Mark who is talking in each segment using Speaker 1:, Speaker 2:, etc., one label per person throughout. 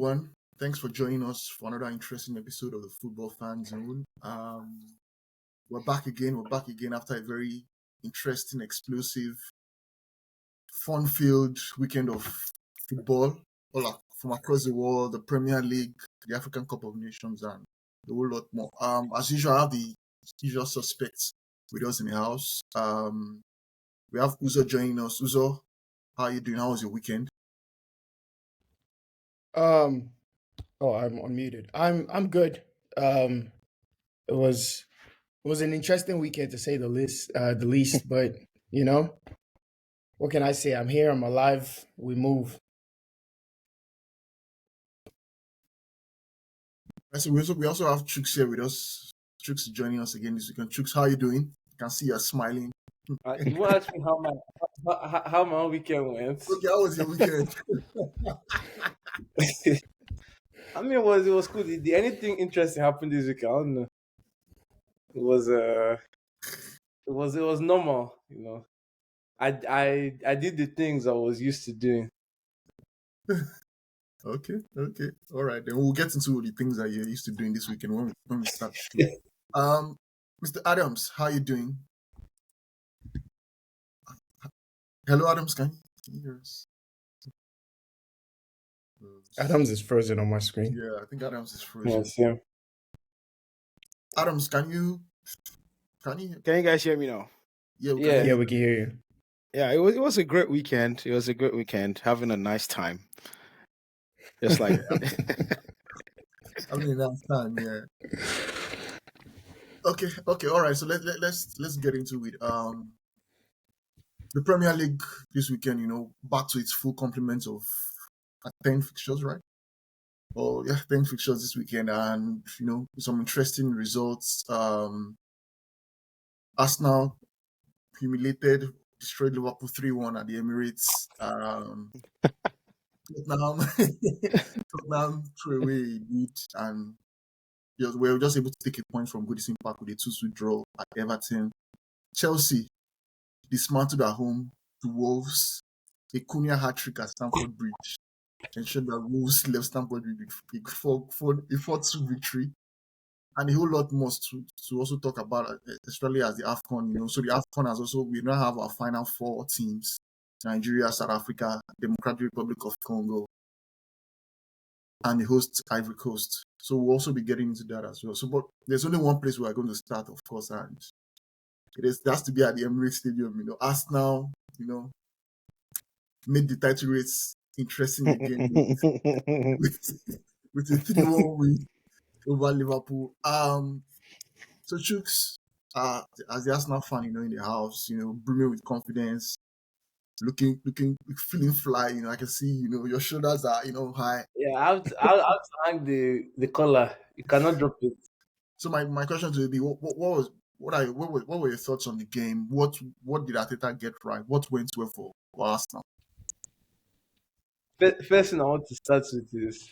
Speaker 1: everyone. Thanks for joining us for another interesting episode of the Football Fan Zone. We're back again. We're back again after a very interesting, explosive, fun-filled weekend of football from across the world, the Premier League, the African Cup of Nations, and a whole lot more. As usual, I have the usual suspects with us in the house. We have Uzo joining us. Uzo, how are you doing? How was your weekend?
Speaker 2: I'm unmuted. I'm good. It was an interesting weekend to say the least. But what can I say? I'm here. I'm alive. We move.
Speaker 1: So we also have Chooks here with us. Chooks is joining us again this weekend. Chooks, how are you doing? I can see you're smiling.
Speaker 3: You want to ask me how my weekend went?
Speaker 1: Okay, how was your weekend?
Speaker 3: I mean, it was cool. Did anything interesting happen this week? I don't know. It was normal. I did the things I was used to doing.
Speaker 1: Okay. All right, then we'll get into the things that you're used to doing this weekend when we start. Mr. Adams, how are you doing? Hello, Adams, can you hear us?
Speaker 2: Adams is frozen on my screen.
Speaker 1: Yeah, I think Adams is frozen.
Speaker 3: Yes, yeah.
Speaker 1: Adams, can you
Speaker 4: guys hear me now?
Speaker 1: Yeah, we
Speaker 2: can hear you.
Speaker 4: Yeah, it was a great weekend. It was a great weekend, having a nice time. Just like
Speaker 1: having a nice time, yeah. Okay, all right. So let's get into it. The Premier League this weekend, back to its full complement of 10 fixtures, right? 10 fixtures this weekend, and some interesting results. Arsenal humiliated, destroyed Liverpool 3-1 at the Emirates. Tottenham threw away a lead, and we were just able to take a point from Goodison Park with a 2-2 draw at Everton. Chelsea dismantled at home to Wolves. A Cunha hat-trick at Stamford Bridge ensured that Wolves left Stamford Bridge with a 4-2 victory. And a whole lot more to also talk about, especially as the AFCON, So the AFCON has also, we now have our final 4 teams: Nigeria, South Africa, Democratic Republic of Congo, and the host Ivory Coast. So we'll also be getting into that as well. So, but there's only one place we're going to start, of course, and it has to be at the Emirates Stadium. Arsenal, made the title race interesting again with a 3-1 win over Liverpool. So Chooks, as the Arsenal fan, in the house, brimming with confidence, looking, feeling fly. I can see, your shoulders are, high.
Speaker 3: Yeah, I have to hang the collar. You cannot drop it.
Speaker 1: So my question to you would be, what were your thoughts on the game? What did Arteta get right? What went well for Arsenal?
Speaker 3: First thing I want to start with is,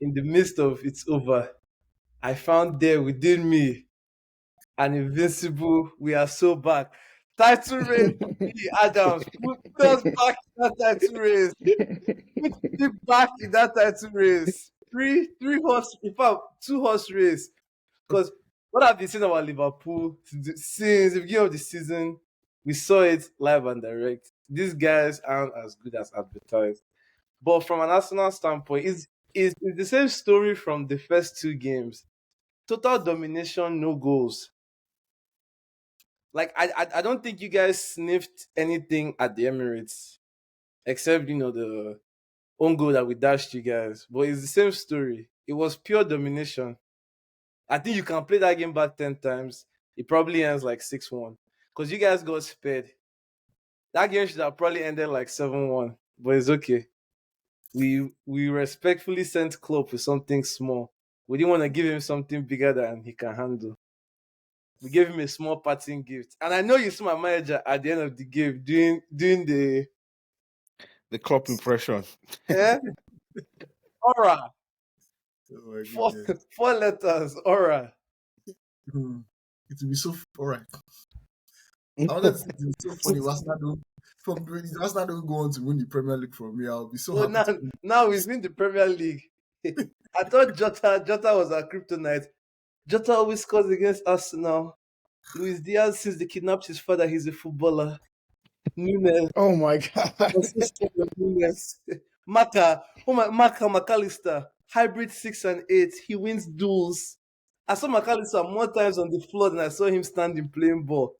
Speaker 3: in the midst of it's over, I found there within me an invincible. We are so back. Title race, Adams. Put us back in that title race. Put me back in that title race. Three horse, in fact, 2 horse race. Because what I've been seeing about Liverpool since the beginning of the season, we saw it live and direct. These guys aren't as good as advertised. But from an Arsenal standpoint, it's the same story from the first 2 games. Total domination, no goals. Like, I don't think you guys sniffed anything at the Emirates, except, the own goal that we dashed you guys. But it's the same story. It was pure domination. I think you can play that game back 10 times. It probably ends like 6-1. Because you guys got spared. That game should have probably ended like 7-1. But it's okay. We respectfully sent Klopp with something small. We didn't want to give him something bigger than he can handle. We gave him a small parting gift. And I know you saw my manager at the end of the game doing the
Speaker 4: Klopp impression.
Speaker 3: Yeah? Aura.
Speaker 1: Oh
Speaker 3: 4 letters, aura.
Speaker 1: It will be so all right. I wanted to say it was so funny. Arsenal don't go on to win the Premier League from me. I'll be so happy.
Speaker 3: Now he's in the Premier League. I thought Jota was our kryptonite. Jota always scores against Arsenal. Luis Diaz, since they kidnapped his father, he's a footballer. Nunes,
Speaker 2: Oh my god.
Speaker 3: consistent with Nunes. Maka McAllister, hybrid 6 and 8. He wins duels. I saw McAllister more times on the floor than I saw him standing playing ball.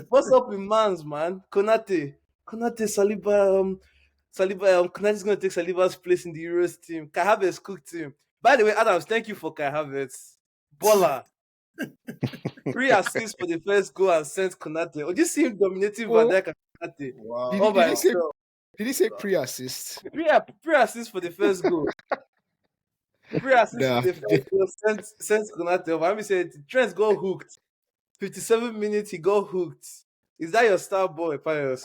Speaker 3: What's up with Mans, man? Konate, Konate's going to take Saliba's place in the Euros team. Kai Havertz cooked him. By the way, Adams, thank you for Kai Havertz. Baller. 3 assists for the first goal and sent Konate. Oh, you see him dominating Van Dijk and Konate.
Speaker 1: Wow.
Speaker 3: Oh my
Speaker 4: Did
Speaker 3: God.
Speaker 4: he say pre-assist?
Speaker 3: 3 assists for the first goal. 3 assists
Speaker 4: Nah.
Speaker 3: for the first goal sent Konate over. Let me say it. Trent got hooked. 57 minutes, he got hooked. Is that your star boy, Pius?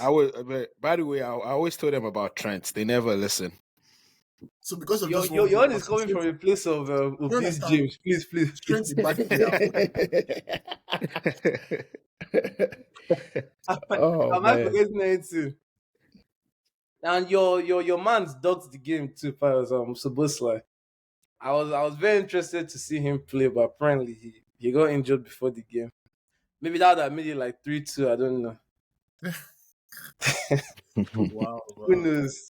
Speaker 4: By the way, I always told them about Trent. They never listen.
Speaker 1: So because of
Speaker 3: Your
Speaker 1: this
Speaker 3: your
Speaker 1: one,
Speaker 3: one is coming from a place of obese
Speaker 1: understand.
Speaker 3: James. Please.
Speaker 1: Trent's a bad player.
Speaker 2: Oh,
Speaker 3: Am I
Speaker 2: man.
Speaker 3: forgetting anything? And your man's dogged the game too, Pius. Szoboszlai. I was very interested to see him play, but apparently he got injured before the game. Maybe that would have made it like 3-2. I don't know.
Speaker 1: Wow.
Speaker 3: Who knows?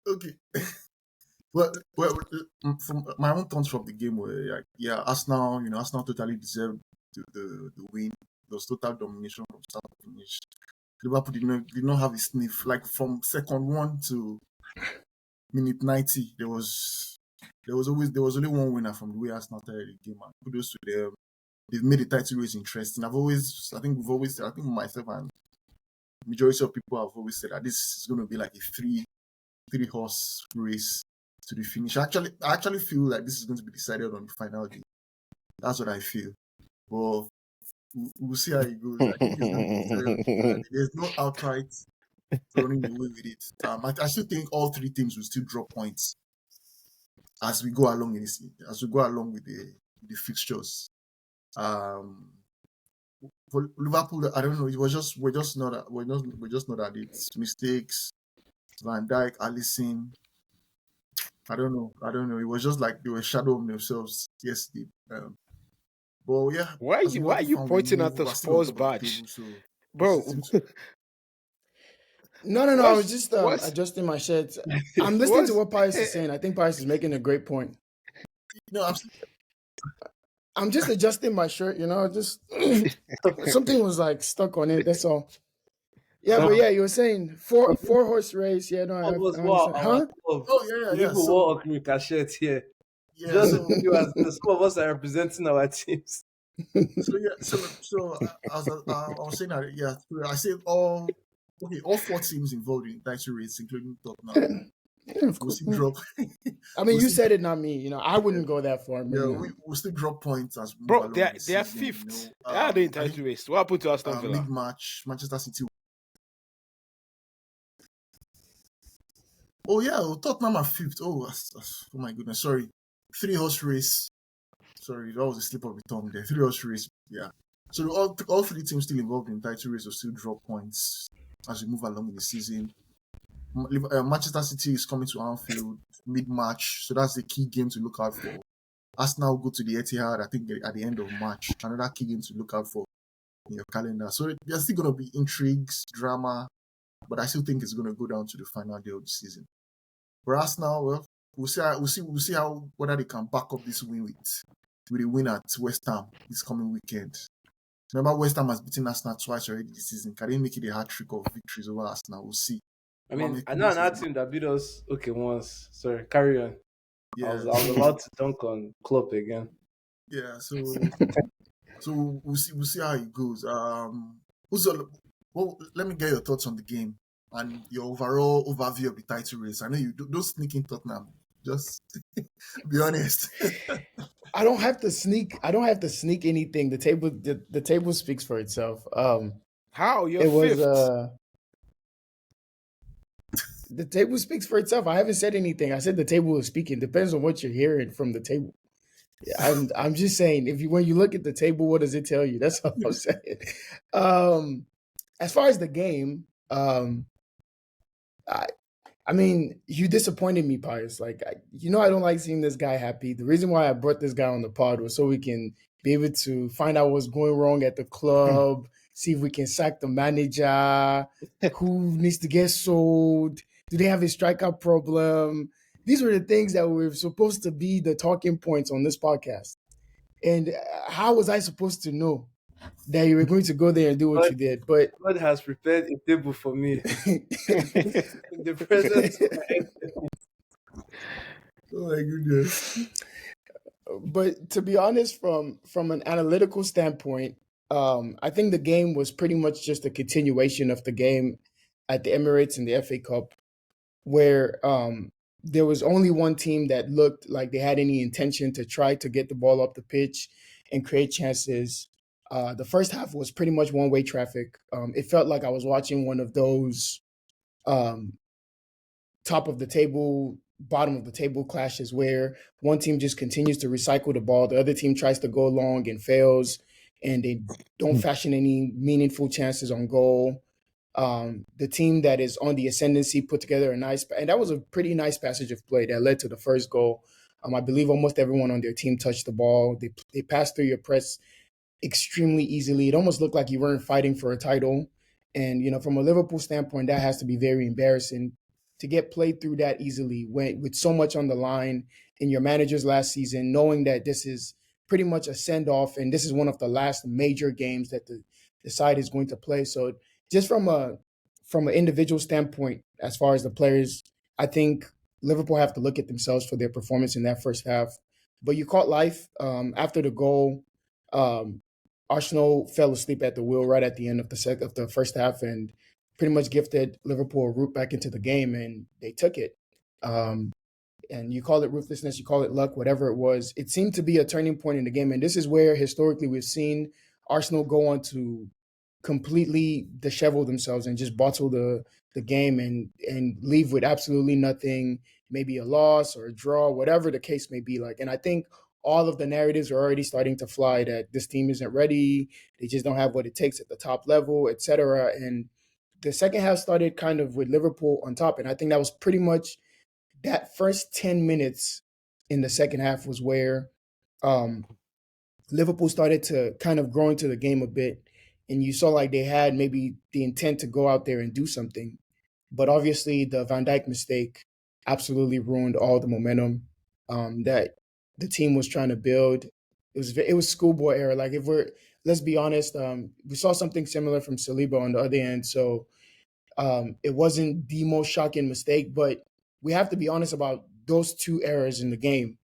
Speaker 1: Okay. Well, from my own thoughts from the game were like, yeah, Arsenal totally deserved the win. It was total domination from start to finish. Liverpool did not have a sniff. Like from second 1 to minute 90, there was only one winner from the way Arsenal started the game. And kudos to them. They've made the title race interesting. I think myself and majority of people have always said that this is going to be like a three horse race to the finish. I actually feel like this is going to be decided on the final day. That's what I feel. But we'll see how it goes. I think it's going to be decided. There's no outright running away with it. I still think all 3 teams will still drop points as we go along with the fixtures. For Liverpool, I don't know. We're just not at it. Mistakes, Van Dijk, Alisson. I don't know. It was just like they were shadowing themselves yesterday. But yeah.
Speaker 4: Why are you pointing at the Spurs badge, bro?
Speaker 2: No. I was just adjusting my shirt. I'm listening to what Pius is saying. I think Pius is making a great point.
Speaker 1: No,
Speaker 2: I'm just adjusting my shirt, just something was like stuck on it. That's all. Yeah, but yeah, you were saying four horse race. Yeah, no, I understand. Huh?
Speaker 3: Liverpool war of Ricochet here.
Speaker 1: Yeah,
Speaker 3: Just some of us are representing our teams.
Speaker 1: So I was saying that I said all 4 teams involved in title race, including Tottenham.
Speaker 2: Yeah, of course.
Speaker 1: Drop.
Speaker 2: I mean, you said it, not me. I wouldn't go that far.
Speaker 1: Yeah, we'll still drop points as we
Speaker 4: Bro,
Speaker 1: move
Speaker 4: they
Speaker 1: along
Speaker 4: are fifth. They are the title race. What happened to Aston Villa?
Speaker 1: Mid-match, Manchester City. Oh yeah, Tottenham are 5th. Oh my goodness, sorry. 3 horse race. Sorry, that was a slip of the tongue there. 3 horse race. Yeah. So all 3 teams still involved in title race will still drop points as we move along in the season. Manchester City is coming to Anfield mid-March, so that's the key game to look out for. Arsenal will go to the Etihad, I think, at the end of March. Another key game to look out for in your calendar. So there's still going to be intrigues, drama, but I still think it's going to go down to the final day of the season. For Arsenal, well, we'll see how whether they can back up this win with a win at West Ham this coming weekend. Remember, West Ham has beaten Arsenal twice already this season. Can they make it a hat-trick of victories over Arsenal? We'll see.
Speaker 3: I mean, I know another team that beat us. Okay, once. Sorry, carry on. Yeah. I was about to dunk on Klopp again.
Speaker 1: Yeah, so we'll see how it goes. Let me get your thoughts on the game and your overall overview of the title race. I know you don't sneak in Tottenham. Just be honest.
Speaker 2: I don't have to sneak anything. The table speaks for itself.
Speaker 4: How? You're fifth.
Speaker 2: The table speaks for itself. I haven't said anything. I said the table is speaking. Depends on what you're hearing from the table. Yeah, I'm just saying, when you look at the table, what does it tell you? That's all I'm saying. As far as the game, I mean, you disappointed me, Pius. Like, I don't like seeing this guy happy. The reason why I brought this guy on the pod was so we can be able to find out what's going wrong at the club, see if we can sack the manager, who needs to get sold, do they have a strikeout problem? These were the things that were supposed to be the talking points on this podcast. And how was I supposed to know that you were going to go there and do what
Speaker 3: God,
Speaker 2: you did? But
Speaker 3: God has prepared a table for me in the presence of my enemies.
Speaker 1: Oh my goodness.
Speaker 2: but to be honest, from an analytical standpoint, I think the game was pretty much just a continuation of the game at the Emirates in the FA Cup, where there was only one team that looked like they had any intention to try to get the ball up the pitch and create chances. The first half was pretty much one-way traffic. It felt like I was watching one of those um, top of the table, bottom of the table clashes where one team just continues to recycle the ball, the other team tries to go long and fails, and they don't fashion any meaningful chances on goal. The team that is on the ascendancy put together and that was a pretty nice passage of play that led to the first goal. I believe almost everyone on their team touched the ball. They passed through your press extremely easily. It almost looked like you weren't fighting for a title. And, from a Liverpool standpoint, that has to be very embarrassing to get played through that easily with so much on the line in your manager's last season, knowing that this is pretty much a send off and this is one of the last major games that the side is going to play. So just from an individual standpoint, as far as the players, I think Liverpool have to look at themselves for their performance in that first half. But you caught life after the goal. Um, Arsenal fell asleep at the wheel right at the end of the first half and pretty much gifted Liverpool a route back into the game, and they took it. Um, and you call it ruthlessness, you call it luck, whatever it was. It seemed to be a turning point in the game, and this is where historically we've seen Arsenal go on to completely dishevel themselves and just bottle the game and leave with absolutely nothing, maybe a loss or a draw, whatever the case may be like. And I think all of the narratives are already starting to fly that this team isn't ready, they just don't have what it takes at the top level, etc. And the second half started kind of with Liverpool on top, and I think that was pretty much that first 10 minutes in the second half was where um, Liverpool started to kind of grow into the game a bit, and you saw like they had maybe the intent to go out there and do something, but obviously the Van Dijk mistake absolutely ruined all the momentum that the team was trying to build. It was schoolboy error. Like if we're let's be honest, we saw something similar from Saliba on the other end, so it wasn't the most shocking mistake, but we have to be honest about those two errors in the game.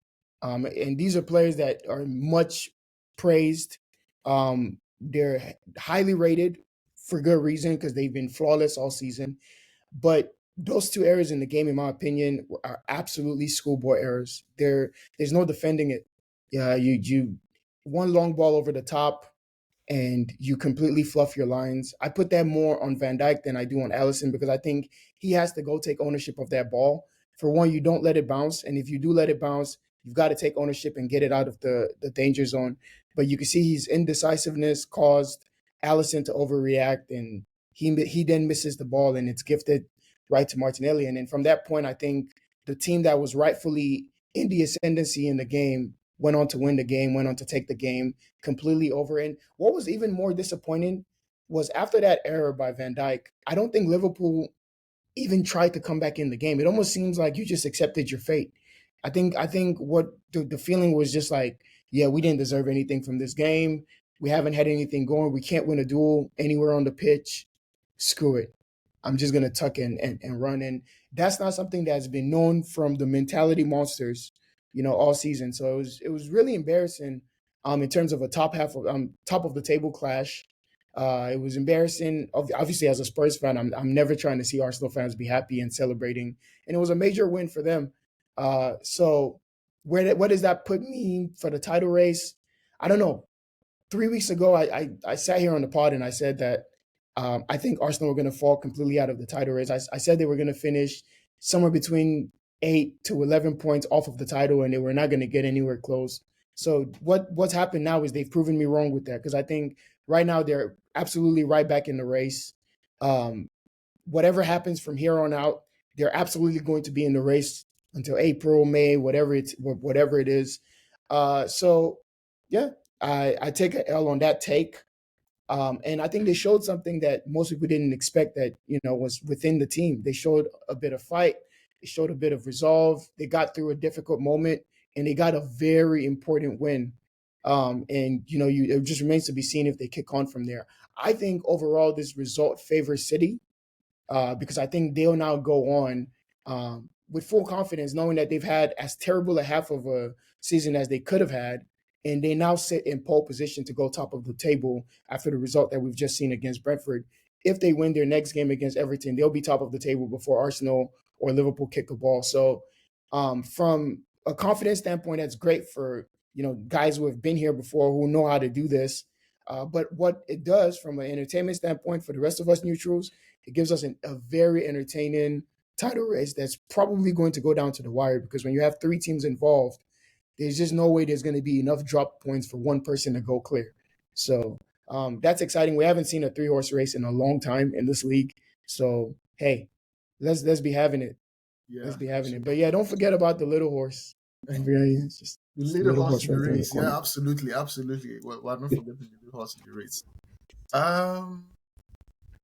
Speaker 2: And these are players that are much praised. They're highly rated for good reason because they've been flawless all season. But those two errors in the game, in my opinion, are absolutely schoolboy errors. There's no defending it. Yeah, you one long ball over the top and you completely fluff your lines. I put that more on Van Dijk than I do on Allison because I think he has to go take ownership of that ball. For one, you don't let it bounce, and if you do let it bounce, you've got to take ownership and get it out of the danger zone. But you can see his indecisiveness caused Allison to overreact, and he then misses the ball, and it's gifted right to Martinelli. And then from that point, I think the team that was rightfully in the ascendancy in the game went on to win the game, went on to take the game completely over. And what was even more disappointing was after that error by Van Dijk, I don't think Liverpool even tried to come back in the game. It almost seems like you just accepted your fate. I think what the feeling was just like, yeah, we didn't deserve anything from this game. We haven't had anything going. We can't win a duel anywhere on the pitch. Screw it. I'm just gonna tuck in and run. And that's not something that's been known from the mentality monsters, all season. So it was really embarrassing in terms of a top of the table clash. It was embarrassing. Obviously, as a Spurs fan, I'm never trying to see Arsenal fans be happy and celebrating, and it was a major win for them. So what does that put me for the title race? I don't know. 3 weeks ago, I sat here on the pod and I said that I think Arsenal were going to fall completely out of the title race. I said they were going to finish somewhere between 8 to 11 points off of the title, and they were not going to get anywhere close. So what's happened now is they've proven me wrong with that because I think right now they're absolutely right back in the race. Whatever happens from here on out, they're absolutely going to be in the race until April, May, whatever it is. So yeah, I take an L on that take. And I think they showed something that most people didn't expect that, was within the team. They showed a bit of fight. They showed a bit of resolve. They got through a difficult moment and they got a very important win. And, it just remains to be seen if they kick on from there. I think overall this result favors City because I think they'll now go on with full confidence, knowing that they've had as terrible a half of a season as they could have had, and they now sit in pole position to go top of the table after the result that we've just seen against Brentford. If they win their next game against Everton, they'll be top of the table before Arsenal or Liverpool kick a ball. So, from a confidence standpoint, that's great for guys who have been here before who know how to do this. But what it does from an entertainment standpoint for the rest of us neutrals, it gives us a very entertaining title race that's probably going to go down to the wire because when you have three teams involved, there's just no way there's going to be enough drop points for one person to go clear. So that's exciting. We haven't seen a 3-horse race in a long time in this league. So hey, let's be having it.
Speaker 1: Yeah,
Speaker 2: let's be having it. But yeah, don't forget about the little horse. It's just
Speaker 1: the little horse in the
Speaker 2: right
Speaker 1: race. Yeah, absolutely. Well, I'm not forgetting the little horse in the race.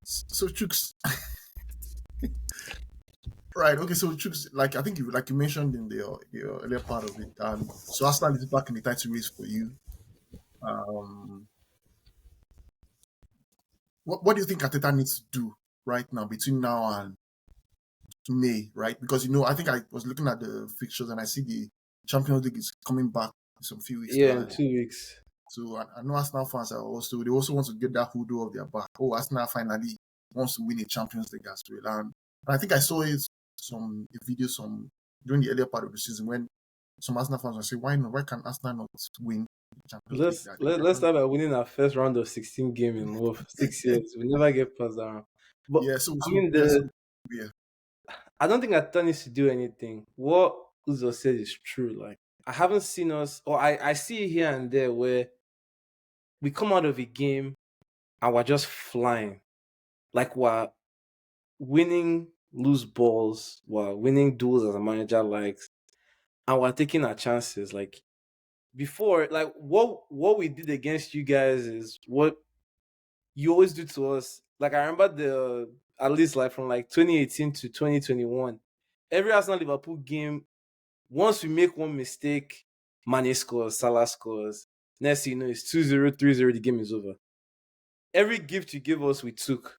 Speaker 1: So Chooks. Right. Okay. So Chooks, like I think you mentioned in the earlier part of it, so Arsenal is back in the title race for you. What do you think Ateta needs to do right now between now and May? Right, because I think I was looking at the fixtures and I see the Champions League is coming back in some few weeks.
Speaker 3: Yeah, in 2 weeks.
Speaker 1: So I know Arsenal fans are they also want to get that hoodoo off their back. Oh, Arsenal finally wants to win a Champions League as well. And I think I saw a video during the earlier part of the season when some Arsenal fans were saying, why not? Why can Arsenal not win the Champions League?
Speaker 3: Let's start by winning our first round of 16 games in over 6 years. We never get past that round. But
Speaker 1: yeah, so
Speaker 3: I mean, I don't think Ateta needs to do anything. What Uzo said is true. Like, I haven't seen us, or I see it here and there where we come out of a game and we're just flying. Like, we're winning loose balls, we're winning duels as a manager likes, and we're taking our chances. Like, before, like, what we did against you guys is what you always do to us. Like, I remember at least like from like 2018 to 2021, every Arsenal Liverpool game, once we make one mistake, Mane scores, Salah scores. Next thing you know, it's 2-0, 3-0, the game is over. Every gift you give us, we took.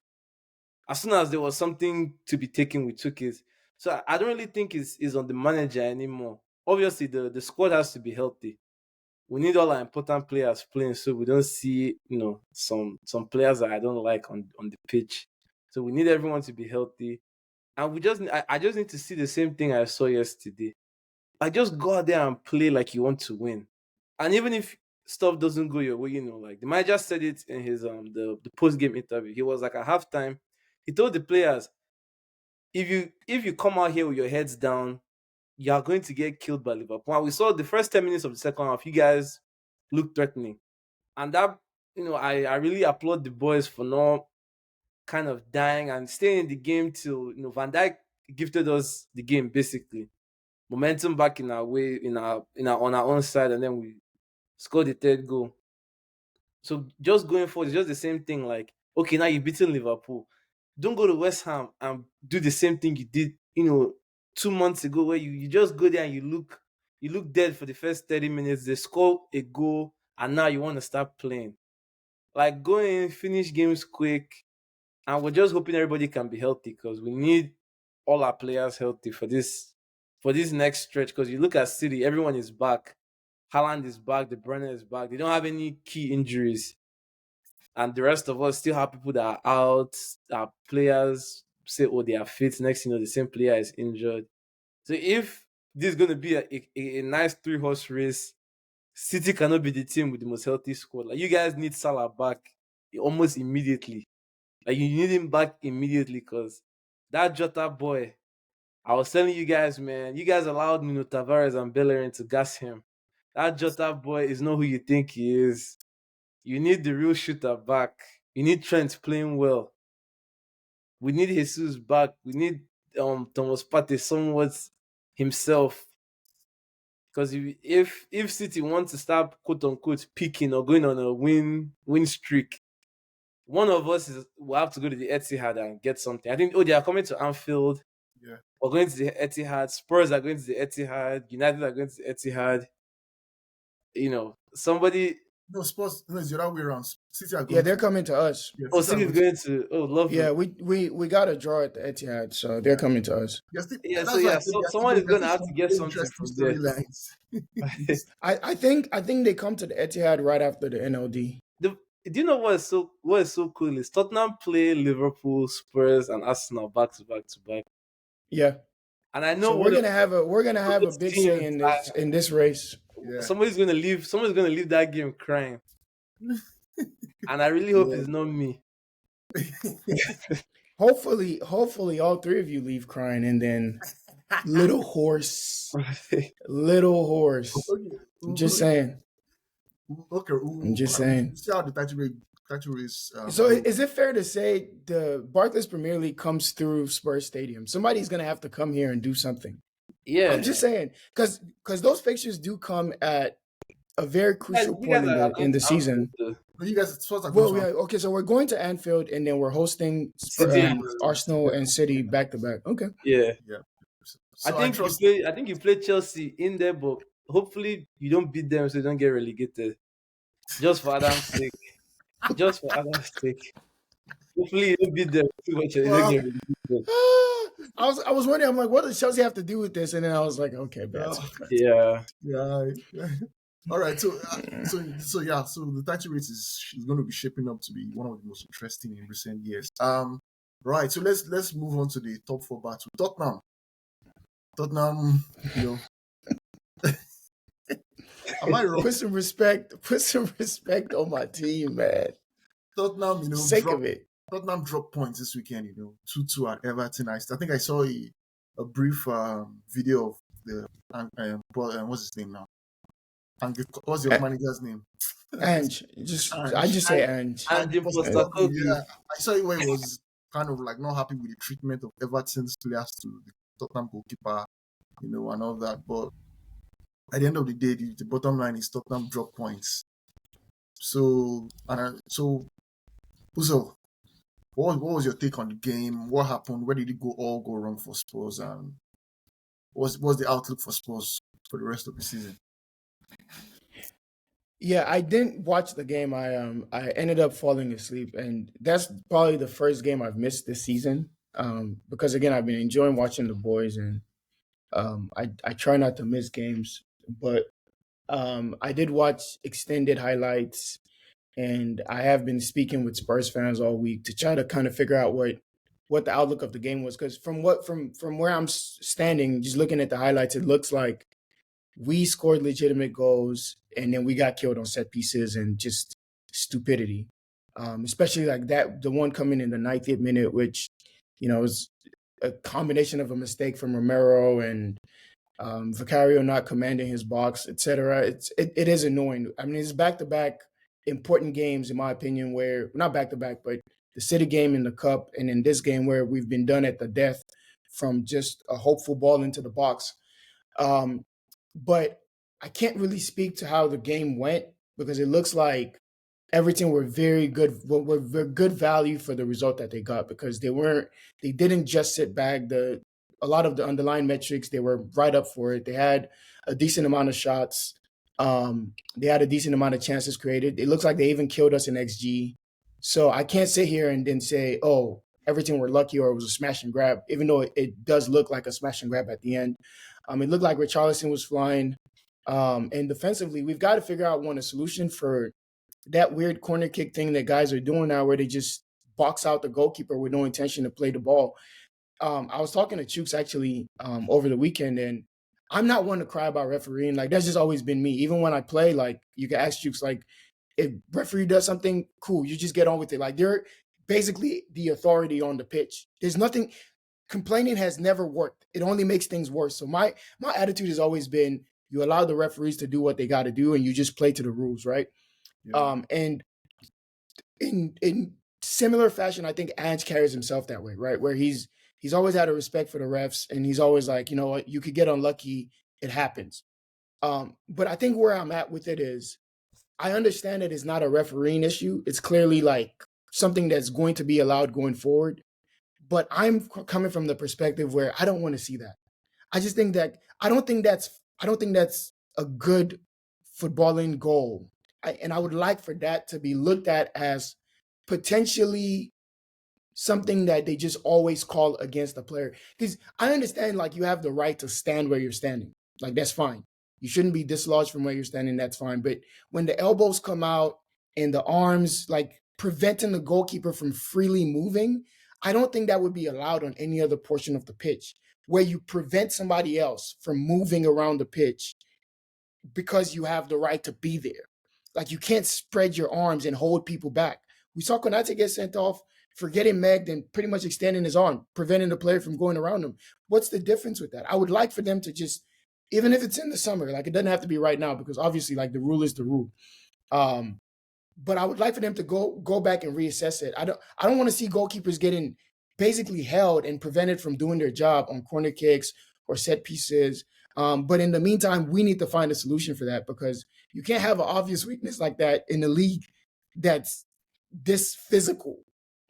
Speaker 3: As soon as there was something to be taken, we took it. So I don't really think it's on the manager anymore. Obviously, the squad has to be healthy. We need all our important players playing so we don't see, some players that I don't like on the pitch. So we need everyone to be healthy. And I just need to see the same thing I saw yesterday. Like, just go out there and play like you want to win. And even if stuff doesn't go your way, like the manager said it in his the post-game interview. He was like, at halftime, he told the players, if you come out here with your heads down, you are going to get killed by Liverpool. And we saw the first 10 minutes of the second half, you guys looked threatening. And that, I really applaud the boys for not kind of dying and staying in the game till, Van Dijk gifted us the game, basically. Momentum back in our way, on our own side, and then we scored the third goal. So just going forward, it's just the same thing. Like, okay, now you've beaten Liverpool. Don't go to West Ham and do the same thing you did, 2 months ago, where you just go there and you look dead for the first 30 minutes. They score a goal, and now you want to start playing. Like, go in, finish games quick, and we're just hoping everybody can be healthy because we need all our players healthy for this next stretch. Because you look at City, everyone is back. Haaland is back. De Bruyne is back. They don't have any key injuries. And the rest of us still have people that are out. Our players say, oh, they are fit. Next thing you know, the same player is injured. So if this is going to be a nice 3-horse race, City cannot be the team with the most healthy squad. Like, you guys need Salah back almost immediately. Like, you need him back immediately because that Jota boy, I was telling you guys, man, you guys allowed Tavares and Bellerin to gas him. That Jota boy is not who you think he is. You need the real shooter back. You need Trent playing well. We need Jesus back. We need Thomas Partey somewhat himself. Because if City wants to start quote unquote peaking or going on a win streak, one of us will have to go to the Etihad and get something. I think they are coming to Anfield.
Speaker 1: Yeah.
Speaker 3: We're going to the Etihad. Spurs are going to the Etihad. United are going to the Etihad. Somebody.
Speaker 1: No, Spurs. No, it's the other way around. City are going.
Speaker 2: Yeah, they're coming to us.
Speaker 1: Yeah,
Speaker 3: Oh,
Speaker 1: City are
Speaker 3: City is going to. Oh, lovely.
Speaker 2: Yeah, we got a draw at the Etihad, so they're coming to us.
Speaker 3: Someone is going to have to get something from there.
Speaker 1: Storylines.
Speaker 2: I think they come to the Etihad right after the NLD.
Speaker 3: Do you know what is so cool is Tottenham play Liverpool, Spurs, and Arsenal back to back.
Speaker 2: Yeah,
Speaker 3: and I know
Speaker 2: so we're gonna have a big say in this race.
Speaker 1: Yeah.
Speaker 3: Somebody's gonna leave that game crying, and I really hope it's not me.
Speaker 2: Hopefully, all three of you leave crying, and then little horse.
Speaker 1: Okay.
Speaker 2: Just saying.
Speaker 1: Okay.
Speaker 2: I'm just saying.
Speaker 1: See how the title race.
Speaker 2: So is it fair to say the Barclays Premier League comes through Spurs Stadium? Somebody's gonna have to come here and do something.
Speaker 3: Yeah,
Speaker 2: I'm just saying because those fixtures do come at a very crucial point in the season.
Speaker 1: You guys,
Speaker 2: okay, so we're going to Anfield and then we're hosting Arsenal and City back to back. Okay.
Speaker 3: Yeah.
Speaker 1: So
Speaker 3: I think you play Chelsea in there, but hopefully you don't beat them so you don't get relegated. Just for Adam's sake. Hopefully you don't beat them too much and you don't get relegated.
Speaker 2: I was wondering, I'm like, what does Chelsea have to do with this? And then I was like, okay, bad.
Speaker 3: Yeah.
Speaker 1: All right, so the title race is going to be shaping up to be one of the most interesting in recent years. Right, so let's move on to the top four battle. Tottenham, am I wrong?
Speaker 2: Put some respect on my team, man.
Speaker 1: Tottenham,
Speaker 2: sake of it.
Speaker 1: Tottenham dropped points this weekend, 2-2 at Everton. I think I saw a brief video of the what's his name now? And what's your manager's name?
Speaker 2: Ange. I just say Ange.
Speaker 1: Yeah, I saw it where he was kind of like not happy with the treatment of Everton's players to the Tottenham goalkeeper, and all that. But at the end of the day, the bottom line is Tottenham drop points. So Uzo, what was your take on the game? What happened? Where did it all go wrong for Spurs? And what's the outlook for Spurs for the rest of the season?
Speaker 2: Yeah, I didn't watch the game. I ended up falling asleep, and that's probably the first game I've missed this season. Because again, I've been enjoying watching the boys, and I try not to miss games. But I did watch extended highlights, and I have been speaking with Spurs fans all week to try to kind of figure out what the outlook of the game was. Because from where I'm standing, just looking at the highlights, it looks like we scored legitimate goals, and then we got killed on set pieces and just stupidity. Especially like that, the one coming in the 90th minute, which, was a combination of a mistake from Romero and Vicario not commanding his box, etc. It is annoying. I mean, it's back-to-back important games, in my opinion, where not back-to-back, but the City game in the Cup and in this game where we've been done at the death from just a hopeful ball into the box. But I can't really speak to how the game went because it looks like Everton were very good. Were good value for the result that they got because they didn't just sit back. A lot of the underlying metrics, they were right up for it. They had a decent amount of shots. They had a decent amount of chances created. It looks like they even killed us in XG. So I can't sit here and then say, oh, Everton were lucky or it was a smash and grab, even though it does look like a smash and grab at the end. It looked like Richarlison was flying. And defensively, we've got to figure out a solution for that weird corner kick thing that guys are doing now where they just box out the goalkeeper with no intention to play the ball. I was talking to Chooks actually over the weekend, and I'm not one to cry about refereeing. Like, that's just always been me. Even when I play, like, you can ask Chooks, like, if referee does something, cool, you just get on with it. Like, they're basically the authority on the pitch. There's nothing – complaining has never worked. It only makes things worse. So my attitude has always been you allow the referees to do what they got to do, and you just play to the rules, right? Yeah. And in similar fashion, I think Ange carries himself that way, right? Where he's He's always had a respect for the refs, and he's always like, you know what, you could get unlucky. It happens. But I think where I'm at with it is I understand that it's not a refereeing issue. It's clearly like something that's going to be allowed going forward. But I'm coming from the perspective where I don't want to see that. I just think that I don't think that's a good footballing goal. And I would like for that to be looked at as potentially something that they just always call against the player. Because I understand like you have the right to stand where you're standing. Like that's fine. You shouldn't be dislodged from where you're standing. That's fine. But when the elbows come out and the arms like preventing the goalkeeper from freely moving, I don't think that would be allowed on any other portion of the pitch where you prevent somebody else from moving around the pitch because you have the right to be there. Like you can't spread your arms and hold people back. We saw Konate get sent off for getting megged and pretty much extending his arm, preventing the player from going around him. What's the difference with that? I would like for them to just, even if it's in the summer, like it doesn't have to be right now because obviously like the rule is the rule. But I would like for them to go back and reassess it. I don't want to see goalkeepers getting basically held and prevented from doing their job on corner kicks or set pieces. But in the meantime, we need to find a solution for that because you can't have an obvious weakness like that in the league that's this physical.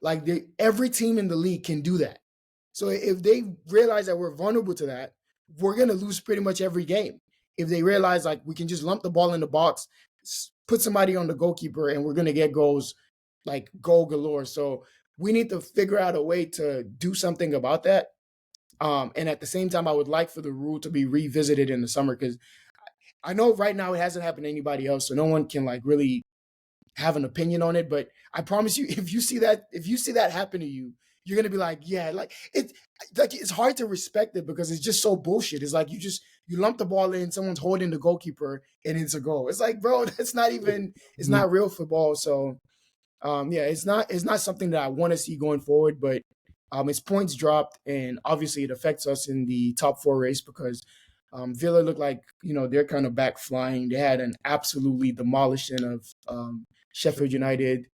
Speaker 2: Like every team in the league can do that. So if they realize that we're vulnerable to that, we're going to lose pretty much every game. If they realize like we can just lump the ball in the box, put somebody on the goalkeeper, and we're going to get goals, like goal galore. So we need to figure out a way to do something about that. And at the same time, I would like for the rule to be revisited in the summer because I know right now it hasn't happened to anybody else, so no one can like really have an opinion on it. But I promise you, if you see that happen to you, you're gonna be like, yeah, like it's hard to respect it because it's just so bullshit. It's like you lump the ball in, someone's holding the goalkeeper, and it's a goal. It's like, bro, it's not real football. So yeah, it's not something that I want to see going forward, but its points dropped, and obviously it affects us in the top four race because Villa looked like they're kind of back flying. They had an absolutely demolishing of Sheffield United,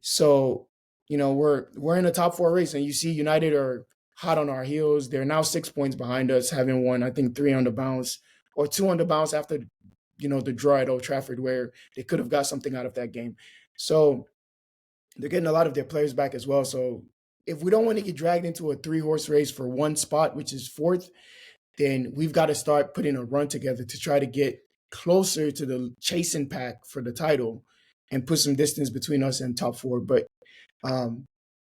Speaker 2: so we're in the top four race, and you see United are hot on our heels. They're now 6 points behind us, having won I think 3 on the bounce or 2 on the bounce after the draw at Old Trafford, where they could have got something out of that game. So they're getting a lot of their players back as well. So if we don't want to get dragged into a 3-horse race for one spot, which is fourth, then we've got to start putting a run together to try to get closer to the chasing pack for the title and put some distance between us and top four. But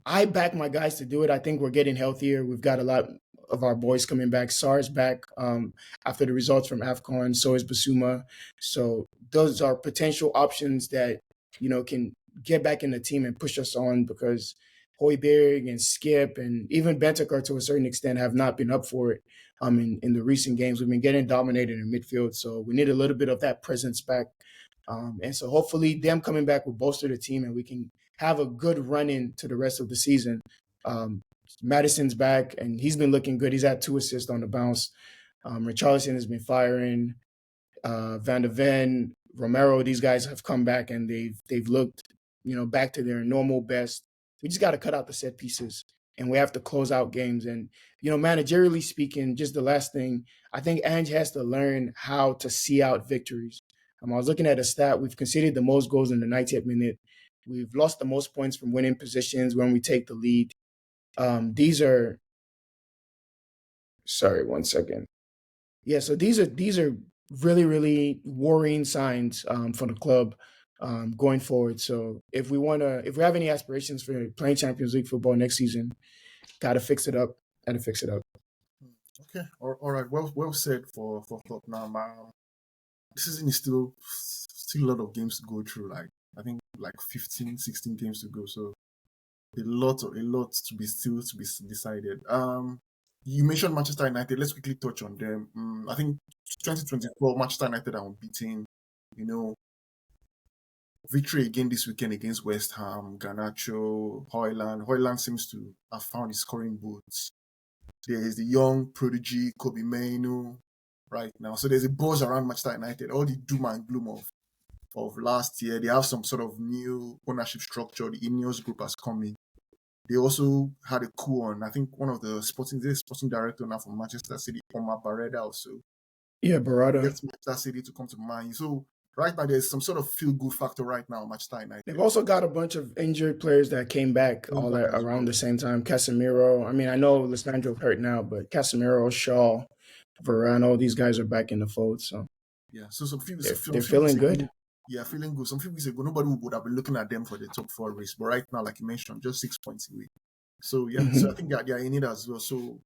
Speaker 2: I back my guys to do it. I think we're getting healthier. We've got a lot of our boys coming back. Sar's back after the results from AFCON. So is Basuma. So those are potential options that, can get back in the team and push us on because Højbjerg and Skip and even Bentancur to a certain extent have not been up for it in the recent games. We've been getting dominated in midfield. So we need a little bit of that presence back. And so hopefully them coming back will bolster the team and we can have a good run into the rest of the season. Madison's back and he's been looking good. He's had 2 assists on the bounce. Richarlison has been firing. Van de Ven, Romero, these guys have come back and they've looked, back to their normal best. We just got to cut out the set pieces and we have to close out games. And, managerially speaking, just the last thing, I think Ange has to learn how to see out victories. I was looking at a stat. We've conceded the most goals in the 90th minute. We've lost the most points from winning positions when we take the lead. Sorry, 1 second. Yeah, so these are really, really worrying signs for the club going forward. So if we have any aspirations for playing Champions League football next season, gotta fix it up.
Speaker 1: Okay, all right. Well said for Tottenham. This season is still a lot of games to go through. Like I think 15, 16 games to go. So a lot to be decided. You mentioned Manchester United. Let's quickly touch on them. I think 2024 Manchester United are unbeaten. Victory again this weekend against West Ham. Garnacho, Højlund seems to have found his scoring boots. There is the young prodigy Kobe Mainoo right now. So there's a buzz around Manchester United. All the doom and gloom of last year. They have some sort of new ownership structure. The Ineos group has come in. They also had a coup on, I think, one of the sporting director now from Manchester City, Omar Barreda, also
Speaker 2: Yeah, Barada.
Speaker 1: gets Manchester City to come to Man U. So right now, there's some sort of feel-good factor right now, Manchester United.
Speaker 2: They've also got a bunch of injured players that came back all at around the same time. Casemiro. I mean, I know Lisandro's hurt now, but Casemiro, Shaw, Varane, all these guys are back in the fold. So
Speaker 1: yeah, so
Speaker 2: they're feeling good.
Speaker 1: Yeah, feeling good. Some few weeks ago, nobody would have been looking at them for the top 4 race, but right now, like you mentioned, just 6 points away. So yeah, so I think they are in it as well. So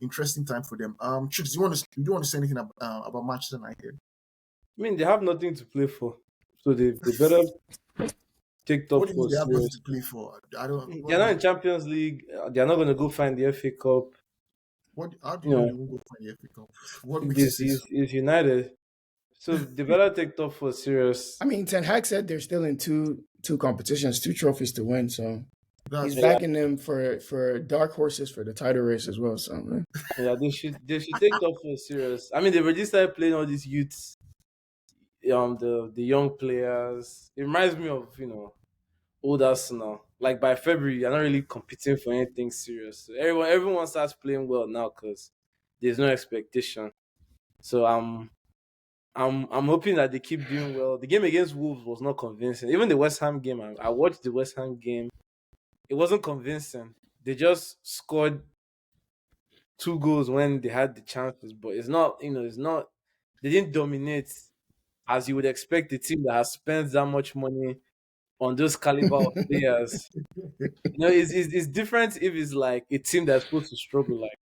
Speaker 1: interesting time for them. Chicks, do you want to say anything about Manchester United?
Speaker 3: I mean, they have nothing to play for, so they better take top
Speaker 1: What do you
Speaker 3: four
Speaker 1: mean they have nothing
Speaker 3: serious.
Speaker 1: to play for? I don't.
Speaker 3: They're not in Champions League. They're not going to go find the FA Cup.
Speaker 1: How do you know they won't go find the FA Cup? What makes
Speaker 3: This
Speaker 1: you say so?
Speaker 3: is United, so they better take top four serious.
Speaker 2: I mean, Ten Hag said they're still in two competitions, 2 trophies to win. So
Speaker 1: That's
Speaker 2: he's backing them for dark horses for the title race as well. So
Speaker 3: Yeah, they should take top four serious. I mean, they already started playing all these youths, the young players. It reminds me of old Arsenal. Like by February, you're not really competing for anything serious. So everyone starts playing well now because there's no expectation. So I'm hoping that they keep doing well. The game against Wolves was not convincing. Even the West Ham game, I watched the West Ham game. It wasn't convincing. They just scored 2 goals when they had the chances, but it's not. They didn't dominate as you would expect a team that has spent that much money on those caliber of players. It's different if it's like a team that's supposed to struggle. Like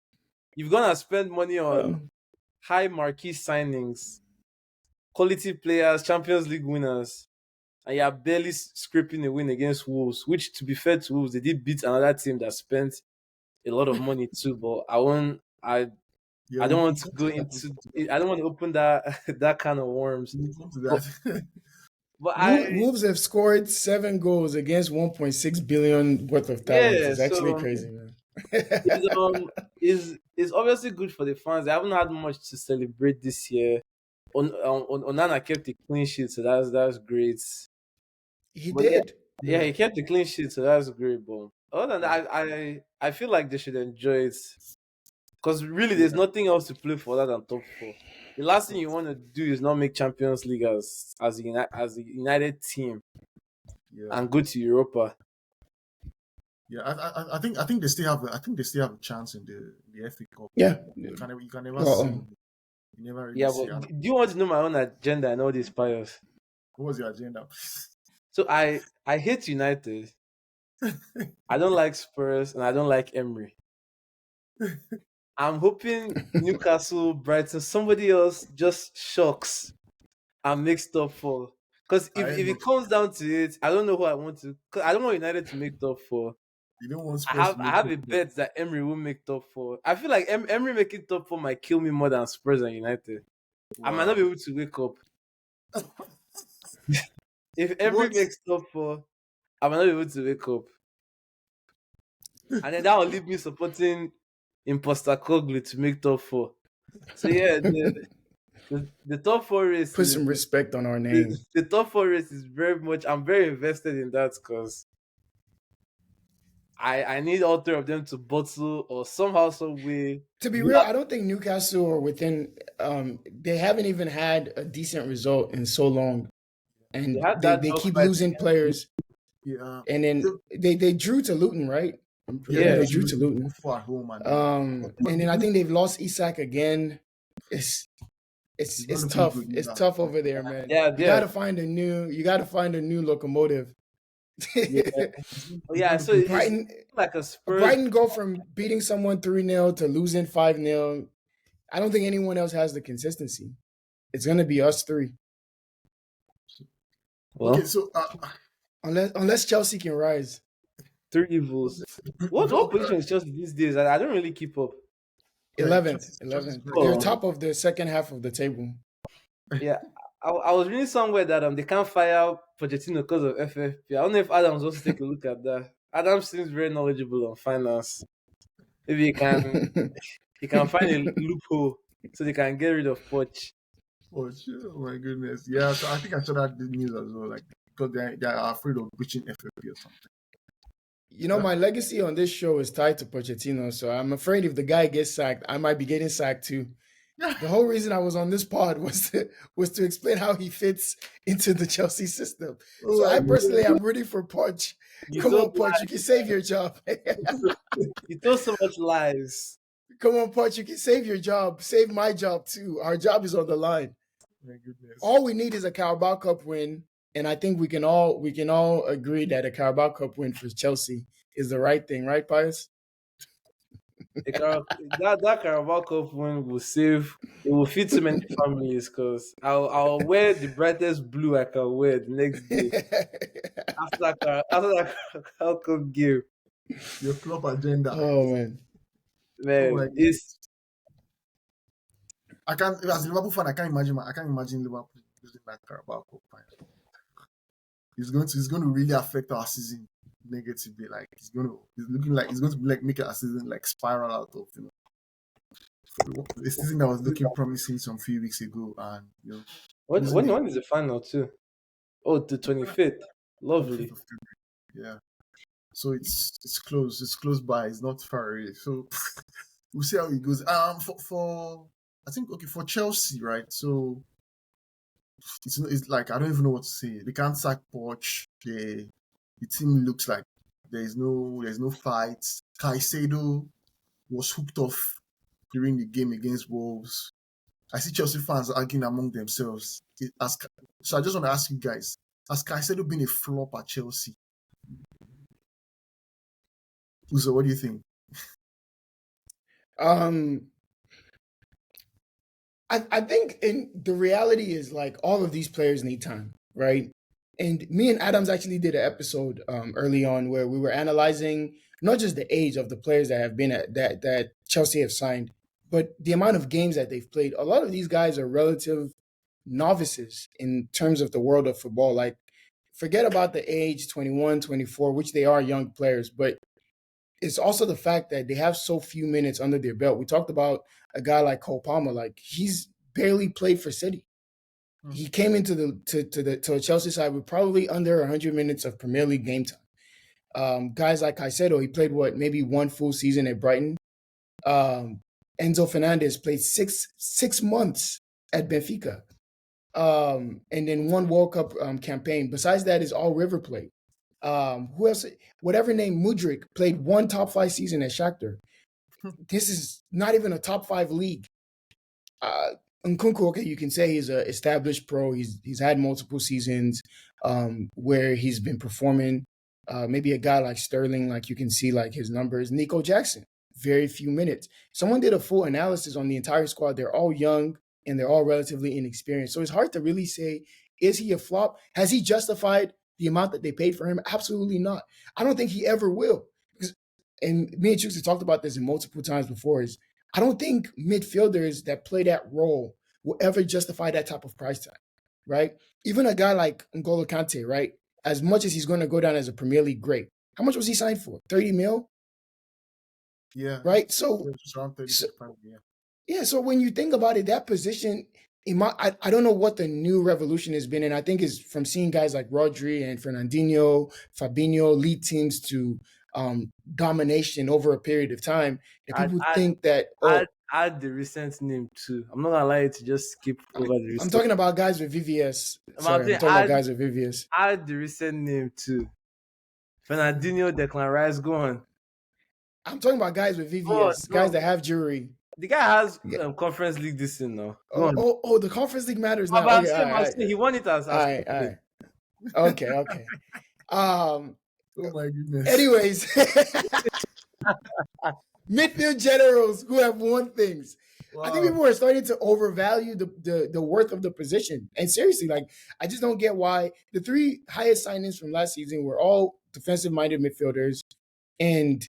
Speaker 3: you've gonna spend money on high marquee signings, quality players, Champions League winners, and you're barely scraping a win against Wolves. Which, to be fair to Wolves, they did beat another team that spent a lot of money too. But I don't want to go into. I don't want to open that that kind of worms. But
Speaker 2: Wolves have scored 7 goals against 1.6 billion worth of talent. It's actually crazy, man.
Speaker 3: It's obviously good for the fans. They haven't had much to celebrate this year. Onana kept a clean sheet, so that's great.
Speaker 2: He did.
Speaker 3: Yeah, he kept the clean sheet, so that's great. But other than that, I feel like they should enjoy it because really, there's nothing else to play for other than top 4. The last thing you want to do is not make Champions League as a United team and go to Europa.
Speaker 1: Yeah, I think they still have a chance in the FA Cup.
Speaker 2: Yeah,
Speaker 1: you can never see. You never really see.
Speaker 3: But do you want to know my own agenda and all these piles?
Speaker 1: What was your agenda?
Speaker 3: So I hate United. I don't like Spurs and I don't like Emery. I'm hoping Newcastle, Brighton, somebody else just shocks and makes top 4. Because if it comes down to it, I don't know who I want to. Cause I don't want United to make top 4.
Speaker 1: You don't want Spurs
Speaker 3: I have a bet that Emery will make top 4. I feel like Emery making top 4 might kill me more than Spurs and United. Wow. I might not be able to wake up. If Emery makes top 4, I might not be able to wake up. And then that will leave me supporting Imposter Koglu to make top 4. So yeah, the top 4 race.
Speaker 2: Put some respect on our name.
Speaker 3: The top 4 race is very much. I'm very invested in that because I need all 3 of them to bottle or somehow, some way.
Speaker 2: To be real, I don't think Newcastle are within. They haven't even had a decent result in so long, and they keep losing players.
Speaker 1: Yeah,
Speaker 2: and then they drew to Luton, right? They drew to Luton. And then I think they've lost Isak again. It's tough. It's tough over there, man.
Speaker 3: Yeah,
Speaker 2: you gotta find a new locomotive.
Speaker 3: So Brighton, like a Spurs.
Speaker 2: Brighton go from beating someone 3-0 to losing 5-0. I don't think anyone else has the consistency. It's gonna be us 3.
Speaker 3: Well,
Speaker 1: okay, so
Speaker 2: unless Chelsea can rise.
Speaker 3: 3 evils. What position is Chelsea these days? I don't really keep up.
Speaker 2: 11th. They're top of the second half of the table.
Speaker 3: Yeah, I was reading somewhere that they can't fire Pochettino because of FFP. I don't know if Adams wants to take a look at that. Adams seems very knowledgeable on finance. Maybe he can find a loophole so they can get rid of Poch.
Speaker 1: Oh my goodness! Yeah, so I think I saw that news as well. Like because they are afraid of breaching FFP or something.
Speaker 2: my legacy on this show is tied to Pochettino, so I'm afraid if the guy gets sacked, I might be getting sacked too. The whole reason I was on this pod was to explain how he fits into the Chelsea system.
Speaker 1: Oh
Speaker 2: So
Speaker 1: my
Speaker 2: I
Speaker 1: goodness.
Speaker 2: personally am rooting for Poch.
Speaker 3: You
Speaker 2: Come on,
Speaker 3: told
Speaker 2: Poch, you can save your job.
Speaker 3: You told so much lies.
Speaker 2: Come on, Poch, you can save your job. Save my job too. Our job is on the line.
Speaker 1: My goodness.
Speaker 2: All we need is a Carabao Cup win, and I think we can all agree that a Carabao Cup win for Chelsea is the right thing, right, Pius?
Speaker 3: That Carabao Cup win will save. It will feed so many families because I'll wear the brightest blue I can wear the next day after that Carabao Cup game.
Speaker 1: Your club agenda.
Speaker 2: Oh man.
Speaker 3: Man,
Speaker 1: my
Speaker 3: it's
Speaker 1: I can't, as a Liverpool fan, I can't imagine Liverpool losing that Carabao Cup final. It's going to really affect our season negatively. Like it's looking like it's going to be like make our season like spiral out of a season that was looking promising some few weeks ago, and
Speaker 3: when is the final too? Oh, the 25th. Lovely.
Speaker 1: Yeah. So it's close. It's close by. It's not far away. So we'll see how it goes. For I think for Chelsea, right? So it's like I don't even know what to say. They can't sack Poch. The team looks like there's no fights. Caicedo was hooked off during the game against Wolves. I see Chelsea fans arguing among themselves. So I just want to ask you guys: has Caicedo been a flop at Chelsea? Uzo, what do you think?
Speaker 2: I think the reality is like all of these players need time, right? And me and Adams actually did an episode early on where we were analyzing not just the age of the players that have been that Chelsea have signed, but the amount of games that they've played. A lot of these guys are relative novices in terms of the world of football. Like, forget about the age 21, 24, which they are young players, but it's also the fact that they have so few minutes under their belt. We talked about a guy like Cole Palmer, like he's barely played for City. He came into the Chelsea side with probably under 100 minutes of Premier League game time. Guys like Caicedo, he played maybe one full season at Brighton. Enzo Fernandez played six months at Benfica, and then one World Cup campaign. Besides that, is all River played. Who else? Whatever name, Mudryk played one top 5 season at Shakhtar. This is not even a top 5 league. Nkunku, okay, you can say he's an established pro. He's had multiple seasons where he's been performing. Maybe a guy like Sterling, like you can see like his numbers. Nico Jackson, very few minutes. Someone did a full analysis on the entire squad. They're all young and they're all relatively inexperienced. So it's hard to really say, is he a flop? Has he justified the amount that they paid for him? Absolutely not. I don't think he ever will. And me and Chooks have talked about this multiple times before, is I don't think midfielders that play that role will ever justify that type of price tag, right? Even a guy like N'Golo Kante, right? As much as he's going to go down as a Premier League great, how much was he signed for? 30 mil?
Speaker 1: Yeah.
Speaker 2: Right? So,
Speaker 1: around 30, yeah.
Speaker 2: Yeah, so when you think about it, that position, I don't know what the new revolution has been, and I think is from seeing guys like Rodri and Fernandinho, Fabinho lead teams to domination over a period of time. That people think that
Speaker 3: add the recent name too. I'm not gonna allow you to just skip over the recent.
Speaker 2: I'm talking about guys with VVS. Sorry, I'm talking about guys with VVS.
Speaker 3: Add the recent name too. Fernandinho, Declan Rice, go on.
Speaker 2: I'm talking about guys with VVS, guys that have jury.
Speaker 3: The guy has Conference League this thing now.
Speaker 2: Oh, the Conference League matters now.
Speaker 3: He won it as
Speaker 2: all right. Okay.
Speaker 1: Oh my goodness.
Speaker 2: Anyways, midfield generals who have won things. Wow. I think people are starting to overvalue the worth of the position. And seriously, like, I just don't get why the 3 highest signings from last season were all defensive-minded midfielders. And,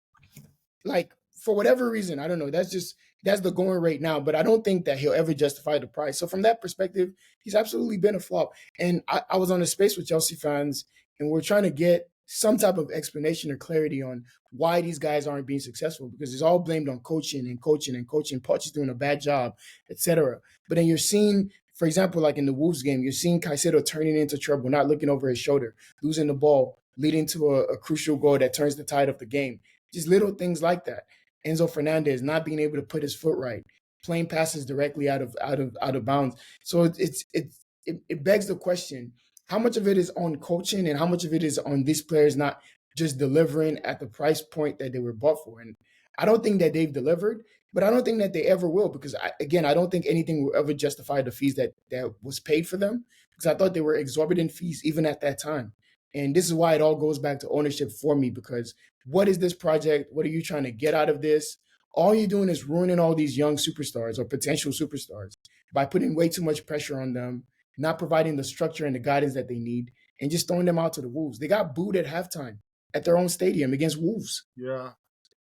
Speaker 2: like, for whatever reason, I don't know, that's the going rate now, but I don't think that he'll ever justify the price. So from that perspective, he's absolutely been a flop. And I was on a space with Chelsea fans, and we're trying to get some type of explanation or clarity on why these guys aren't being successful, because it's all blamed on coaching. Poch is doing a bad job, etc. But then you're seeing For example, like in the Wolves game, you're seeing Caicedo turning into trouble, not looking over his shoulder, losing the ball, leading to a crucial goal that turns the tide of the game. Just little things like that. Enzo Fernandez not being able to put his foot right, playing passes directly out of bounds. So it begs the question: how much of it is on coaching, and how much of it is on these players not just delivering at the price point that they were bought for? And I don't think that they've delivered, but I don't think that they ever will, because I don't think anything will ever justify the fees that was paid for them, because I thought they were exorbitant fees even at that time. And this is why it all goes back to ownership for me, because what is this project? What are you trying to get out of this? All you're doing is ruining all these young superstars or potential superstars by putting way too much pressure on them, not providing the structure and the guidance that they need, and just throwing them out to the Wolves. They got booed at halftime at their own stadium against Wolves.
Speaker 1: Yeah,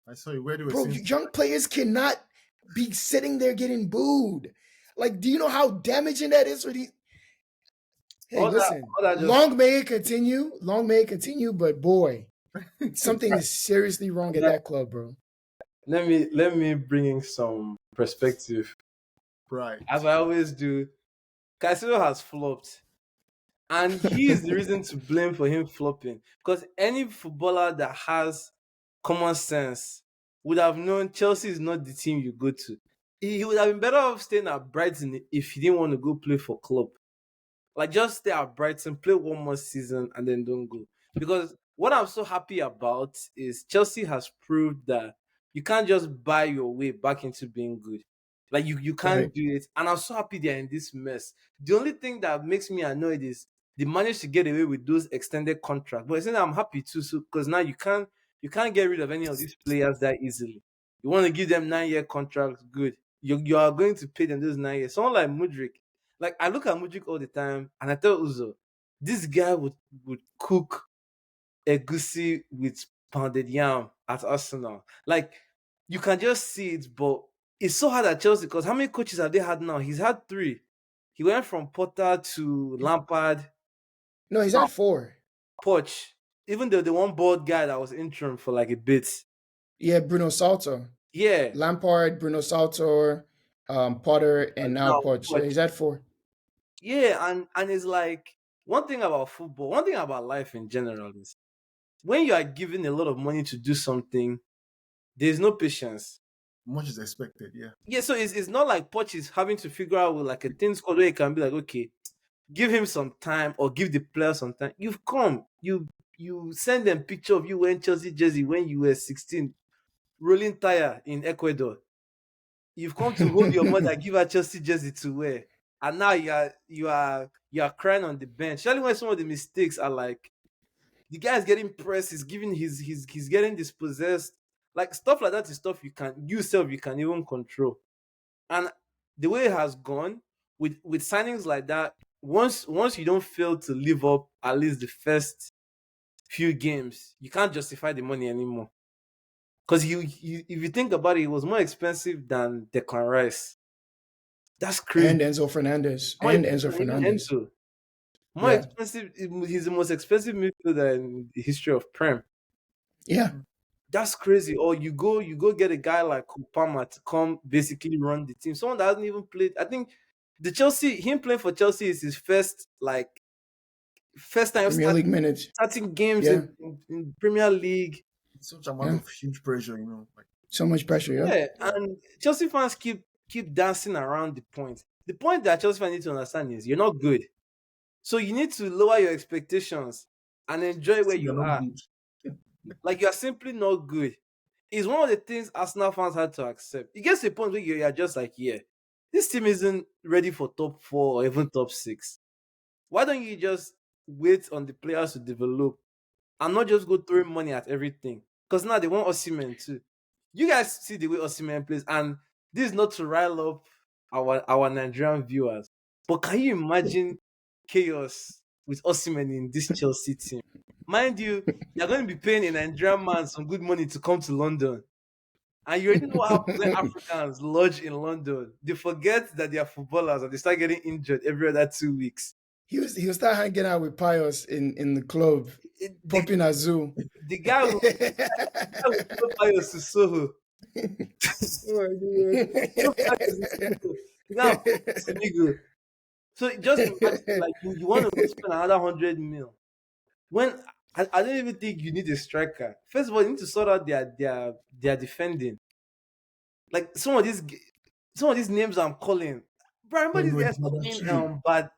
Speaker 1: I saw you. Where they were
Speaker 2: Bro,
Speaker 1: saying,
Speaker 2: young players cannot be sitting there getting booed. Like, do you know how damaging that is for these? Hey,
Speaker 3: All that-
Speaker 2: listen,
Speaker 3: all that just-
Speaker 2: long may it continue, but boy, something is seriously wrong at that club, bro.
Speaker 3: let me bring in some perspective.
Speaker 1: right?
Speaker 3: As I always do, Caicedo has flopped. And he is the reason to blame for him flopping. Because any footballer that has common sense would have known Chelsea is not the team you go to. He would have been better off staying at Brighton if he didn't want to go play for club. Like, just stay at Brighton, play one more season, and then don't go. Because what I'm so happy about is Chelsea has proved that you can't just buy your way back into being good. Like, you can't
Speaker 2: Right.
Speaker 3: do it. And I'm so happy they're in this mess. The only thing that makes me annoyed is they managed to get away with those extended contracts. But I'm happy too, so because now you can't get rid of any of these players that easily. You want to give them 9-year contracts, good. You are going to pay them those 9 years. Someone like Mudrik, like I look at Mudrik all the time, and I tell Uzo, this guy would cook egusi with pounded yam at Arsenal. Like, you can just see it, but it's so hard at Chelsea because how many coaches have they had now? He's had 3. He went from Potter to Lampard,
Speaker 2: No, he's at 4.
Speaker 3: Poch, even though the one bald guy that was interim for like a bit.
Speaker 2: Yeah, Bruno Salto,
Speaker 3: Yeah.
Speaker 2: Lampard, Bruno Salto, Potter, and now
Speaker 3: Now,
Speaker 2: Poch. Yeah, he's at 4.
Speaker 3: Yeah, and it's like one thing about football, one thing about life in general is when you are given a lot of money to do something, there's no patience.
Speaker 1: Much is expected. Yeah.
Speaker 3: Yeah, so it's not like Poch is having to figure out with like a thin squad where you can be like, okay, give him some time or give the player some time. You've come, you send them picture of you wearing Chelsea jersey when you were 16, rolling tire in Ecuador. You've come to hold your mother, give her Chelsea jersey to wear, and now you are crying on the bench. Especially when some of the mistakes are like the guy is getting pressed, he's giving he's getting dispossessed. Like stuff like that is stuff you can even control. And the way it has gone with signings like that, once you don't fail to live up at least the first few games, you can't justify the money anymore. Because if you think about it, it was more expensive than Declan Rice. That's crazy.
Speaker 2: And Enzo Fernandez.
Speaker 3: More
Speaker 2: And
Speaker 3: expensive
Speaker 2: Enzo
Speaker 3: than even
Speaker 2: Fernandez.
Speaker 3: Enzo. More
Speaker 2: Yeah.
Speaker 3: expensive. He's the most expensive midfielder in the history of Prem.
Speaker 2: Yeah.
Speaker 3: That's crazy. Or you go get a guy like Kupama to come basically run the team. Someone that hasn't even played. I think him playing for Chelsea is his first time
Speaker 2: Premier League minutes.
Speaker 3: starting games
Speaker 2: Yeah.
Speaker 3: in Premier League.
Speaker 1: It's such amount of huge pressure, Like,
Speaker 2: So much pressure, yeah.
Speaker 3: Yeah, and Chelsea fans keep dancing around the point. The point that Chelsea fans need to understand is you're not good. So you need to lower your expectations and enjoy where
Speaker 1: you're
Speaker 3: you
Speaker 1: not
Speaker 3: are.
Speaker 1: good.
Speaker 3: Like, you are simply not good. It's one of the things Arsenal fans had to accept. It gets to a point where you're just like, yeah, this team isn't ready for top 4 or even top 6. Why don't you just wait on the players to develop and not just go throwing money at everything? Because now they want Osimhen too. You guys see the way Osimhen plays, and this is not to rile up our Nigerian viewers, but can you imagine chaos with Osimhen in this Chelsea team? Mind you, you're going to be paying a Nigerian man some good money to come to London. And you already know what happens when Africans lodge in London. They forget that they are footballers and they start getting injured every other 2 weeks.
Speaker 2: He was start hanging out with Pius in the club, pumping Azul.
Speaker 3: The guy will fly us to Soho. Now, Senegal. So just imagine, like you want to go spend another 100 mil when I don't even think you need a striker. First of all, you need to sort out their defending. Like some of these names I'm calling. Bro, I remember
Speaker 1: Oh
Speaker 3: these
Speaker 1: no,
Speaker 3: guys
Speaker 1: that's
Speaker 3: calling
Speaker 1: true.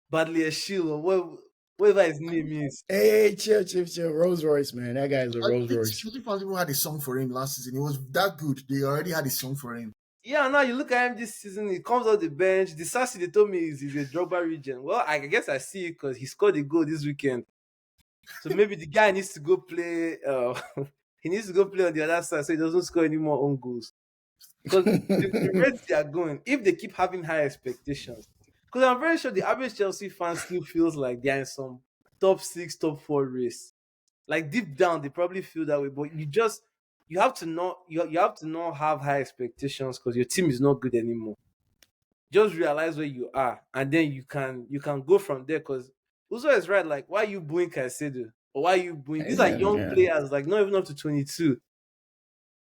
Speaker 3: Badly a shield or whatever his name is.
Speaker 2: Hey, chill. Rolls Royce, man. That guy's a
Speaker 1: I
Speaker 2: Rolls
Speaker 1: think
Speaker 2: Royce.
Speaker 1: Chelsea fans even had a song for him last season. It was that good. They already had a song for him.
Speaker 3: Yeah, now you look at him this season, he comes off the bench. The Sassy they told me is a Drogba region. Well, I guess I see it because he scored a goal this weekend. So maybe the guy needs to go play. He needs to go play on the other side so he doesn't score any more own goals. Because the rates they are going, if they keep having high expectations, because I'm very sure the average Chelsea fan still feels like they're in some top 6, top 4 race. Like deep down, they probably feel that way. But you have to you have to not have high expectations because your team is not good anymore. Just realize where you are, and then you can go from there. Because Uzo is right. Like, why are you booing Caicedo? Or why are you booing? These are young
Speaker 2: Yeah.
Speaker 3: players, like not even up to 22.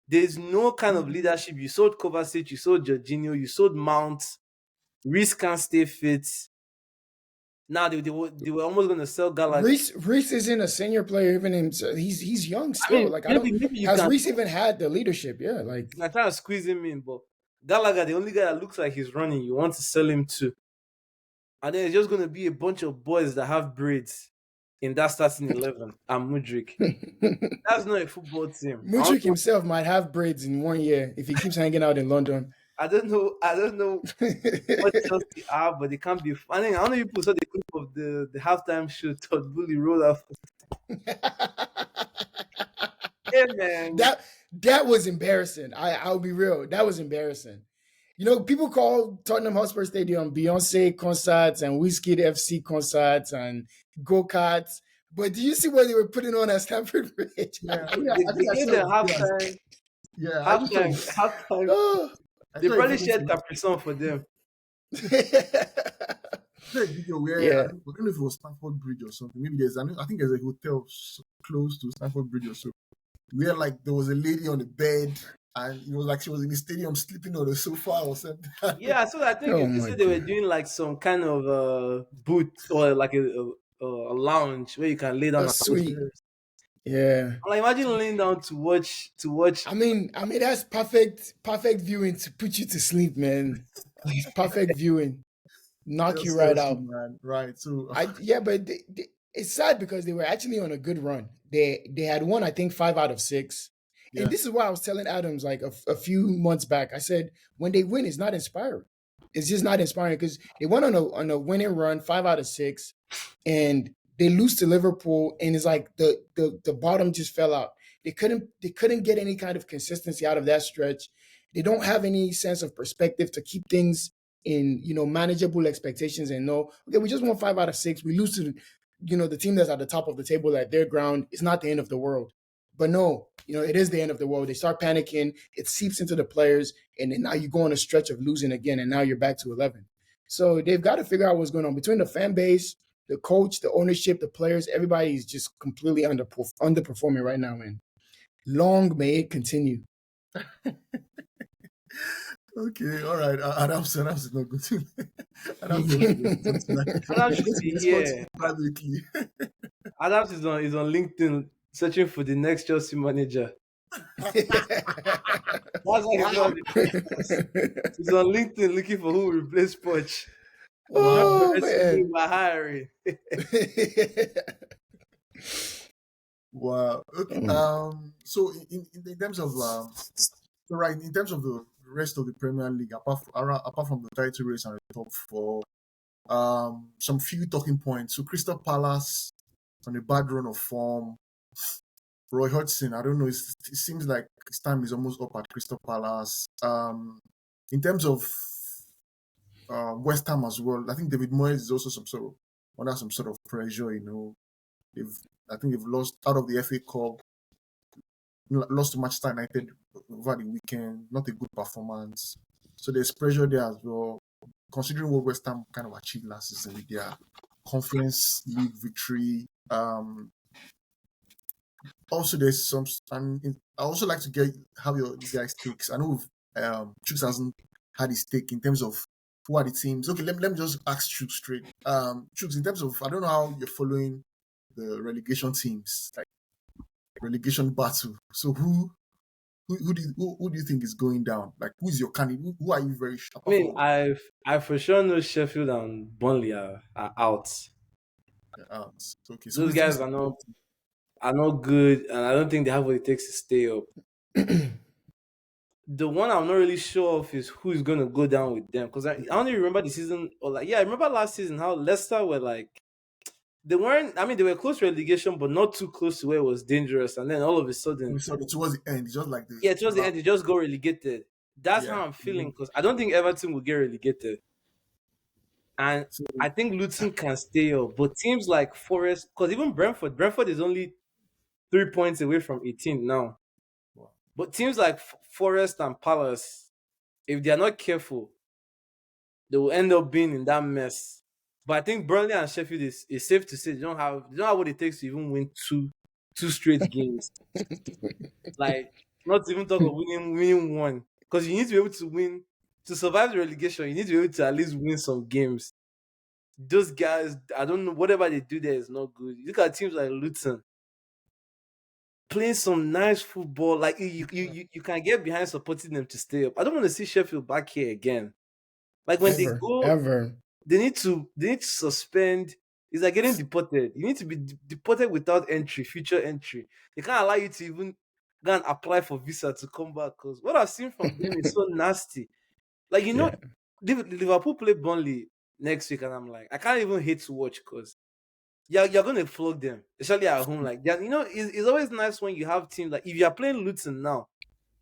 Speaker 3: There's no kind of leadership. You sold Kovacic, you sold Jorginho, you sold Mount. Reese can't stay fit. Now they were almost going to sell Gallagher.
Speaker 2: Reese isn't a senior player even himself. He's young
Speaker 3: I
Speaker 2: still.
Speaker 3: mean,
Speaker 2: Like I don't
Speaker 3: maybe you
Speaker 2: has
Speaker 3: can
Speaker 2: Reese even had the leadership? Yeah, like
Speaker 3: try to squeeze him in, but Gallagher, the only guy that looks like he's running, you want to sell him to. And then it's just going to be a bunch of boys that have braids in that starting 11 and Mudrik. That's not a football team.
Speaker 2: Mudryk himself might have braids in 1 year if he keeps hanging out in London.
Speaker 3: I don't know what Chelsea are, but they can't be. I don't know if people saw the clip of the halftime show Todd Bully rolled out. Hey man,
Speaker 2: that was embarrassing. I'll be real. That was embarrassing. You know, people call Tottenham Hotspur Stadium Beyonce concerts and Whiskey FC concerts and go-karts. But do you see what they were putting on at Stamford Bridge?
Speaker 1: Yeah,
Speaker 3: they,
Speaker 1: I think I
Speaker 3: gave
Speaker 1: saw
Speaker 3: them
Speaker 1: it.
Speaker 3: halftime.
Speaker 1: Yeah, I just saw it.
Speaker 3: Halftime.
Speaker 2: Oh.
Speaker 3: They
Speaker 1: saw a
Speaker 3: probably
Speaker 1: video
Speaker 3: shared Capri Sun for them.
Speaker 1: I saw a video where
Speaker 2: Yeah.
Speaker 1: I don't know if it was Stamford Bridge or something. Maybe I think there's a hotel close to Stamford Bridge or so. Where like there was a lady on the bed and it was like she was in the stadium sleeping on the sofa or something.
Speaker 3: Yeah, so I think
Speaker 2: Oh
Speaker 3: they
Speaker 2: my
Speaker 3: said they were
Speaker 2: God.
Speaker 3: doing like some kind of booth or like a lounge where you can lay down
Speaker 2: A
Speaker 3: and
Speaker 2: sweet.
Speaker 3: watch.
Speaker 2: Yeah.
Speaker 3: Like imagine laying down to watch.
Speaker 2: I mean that's perfect viewing to put you to sleep, man. It's perfect viewing. Knock you right out.
Speaker 1: Man. Right. So
Speaker 2: But it's sad because they were actually on a good run. They had won, I think, 5 out of 6.
Speaker 1: yeah.
Speaker 2: And this is why I was telling Adams like a few months back. I said when they win, it's not inspiring. It's just not inspiring because they went on a winning run, 5 out of 6, and they lose to Liverpool, and it's like the bottom just fell out. They couldn't get any kind of consistency out of that stretch. They don't have any sense of perspective to keep things in manageable expectations and know, okay, we just won 5 out of 6. We lose to the team that's at the top of the table at their ground. It's not the end of the world. But no, it is the end of the world. They start panicking. It seeps into the players, and then now you go on a stretch of losing again, and now you're back to 11. So they've got to figure out what's going on between the fan base, the coach, the ownership, the players. Everybody is just completely underperforming right now, man. Long may it continue.
Speaker 1: Okay, all right. Adams is not good.
Speaker 3: Adams should be here.
Speaker 1: Privately.
Speaker 3: Adams is on LinkedIn searching for the next Chelsea manager. That's why he's on LinkedIn looking for who will replace Poch.
Speaker 2: Oh man,
Speaker 3: we're hiring.
Speaker 1: Wow. Okay. So in terms of in terms of the rest of the Premier League, apart from the title race and the top 4, some few talking points. So Crystal Palace on a bad run of form. Roy Hodgson, I don't know. It seems like his time is almost up at Crystal Palace. In terms of West Ham as well, I think David Moyes is also under some sort of pressure. I think they've lost out of the FA Cup, lost to Manchester United over the weekend. Not a good performance, so there's pressure there as well. Considering what West Ham kind of achieved last season with their Conference League victory. Also, there's some. I also like to have your guys' takes. I know Chooks hasn't had his take in terms of who are the teams? Okay, let me just ask Chuk straight. Chuk, in terms of, I don't know how you're following the relegation teams, like relegation battle. So who do you think is going down? Like, who's your candidate? Who are you very
Speaker 3: I
Speaker 1: apart
Speaker 3: mean,
Speaker 1: from
Speaker 3: I for sure know Sheffield and Burnley are out.
Speaker 1: so, okay, so
Speaker 3: Those guys are not good, and I don't think they have what it takes to stay up. The one I'm not really sure of is who is going to go down with them, because I only remember the season, or like, yeah, I remember last season how Leicester were like, they weren't, I mean, they were close to relegation, but not too close to where it was dangerous, and then all of a sudden,
Speaker 1: towards the end, just like
Speaker 3: yeah, towards the end, they just got relegated. That's
Speaker 1: yeah.
Speaker 3: how I'm feeling, because I don't think Everton will get relegated, and
Speaker 1: So
Speaker 3: I think Luton can stay up, but teams like Forest, because even Brentford is only 3 points away from 18 now.
Speaker 1: wow.
Speaker 3: But teams like Forest and Palace, if they are not careful, they will end up being in that mess. But I think Burnley and Sheffield is safe to say they don't have what it takes to even win two straight games. Like, not to even talk of winning one, because you need to be able to win to survive the relegation. You need to be able to at least win some games. Those guys, I don't know, whatever they do there is not good. You look at teams like Luton playing some nice football. Like, you can get behind supporting them to stay up. I don't want to see Sheffield back here again. Like, when they go,
Speaker 2: ever.
Speaker 3: they need to suspend. It's like getting deported. You need to be deported without entry, future entry. They can't allow you to even go and apply for visa to come back, because what I've seen from them is so nasty. Like,
Speaker 2: Yeah.
Speaker 3: Liverpool play Burnley next week, and I'm like, I can't even hate to watch, because you're gonna flog them, especially at home. Like that, it's always nice when you have teams like, if you're playing Luton now,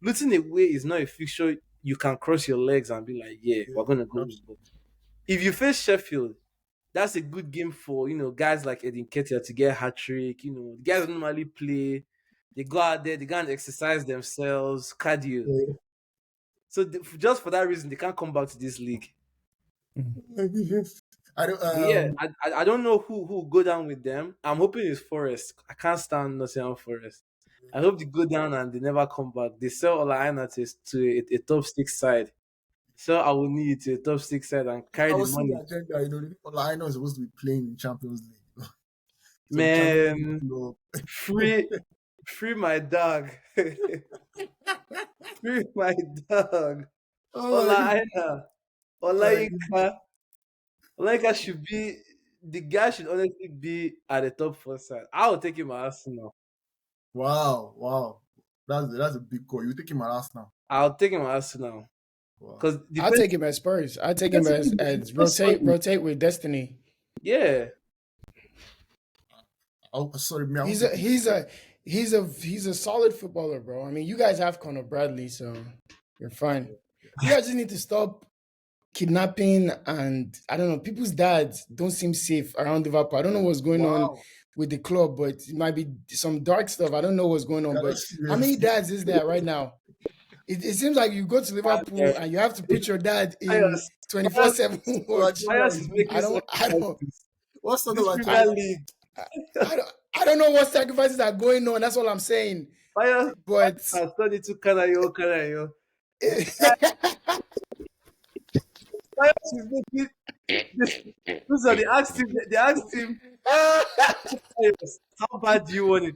Speaker 3: Luton away is not a fixture you can cross your legs and be like, yeah, we're gonna go win. But if you face Sheffield, that's a good game for guys like Edin Ketia to get a hat trick. The guys normally play, they go out there, they go and exercise themselves, cardio.
Speaker 1: Yeah.
Speaker 3: So just for that reason, they can't come back to this league.
Speaker 1: I don't
Speaker 3: But yeah, I don't know who will go down with them. I'm hoping it's Forest. I can't stand Nottingham Forest. I hope they go down and they never come back. They sell Olaina to a top six side. So I will need it to a top six side and carry
Speaker 1: I
Speaker 3: the
Speaker 1: was seeing the
Speaker 3: money.
Speaker 1: agenda, I know is supposed to be playing in Champions League. So the Champions
Speaker 3: Man,
Speaker 1: League club.
Speaker 3: free my dog. Free my dog.
Speaker 1: Oh my
Speaker 3: Olaina.
Speaker 1: God.
Speaker 3: Olaika should be, the guy should honestly be at the top four side. I will take him at Arsenal.
Speaker 1: Wow. That's a big call. You take him at Arsenal.
Speaker 3: I'll take him at Arsenal.
Speaker 1: Wow.
Speaker 3: Because
Speaker 2: I'll take him as Spurs. I'll take him as rotate with Destiny.
Speaker 3: Yeah.
Speaker 1: Oh, sorry, me.
Speaker 2: He's a solid footballer, bro. I mean, you guys have Conor Bradley, so you're fine. You guys just need to stop kidnapping, and I don't know, people's dads don't seem safe around Liverpool. I don't know what's going on with the club, but it might be some dark stuff. I don't know what's going on, but how many dads is there right now? It seems like you go to Liverpool and you have to put your dad in 24/7 watch. I don't.
Speaker 1: What's the like?
Speaker 2: I don't know what sacrifices are going on. That's all I'm saying. But
Speaker 3: I started to Kanayo. So they asked him, how bad do you want it?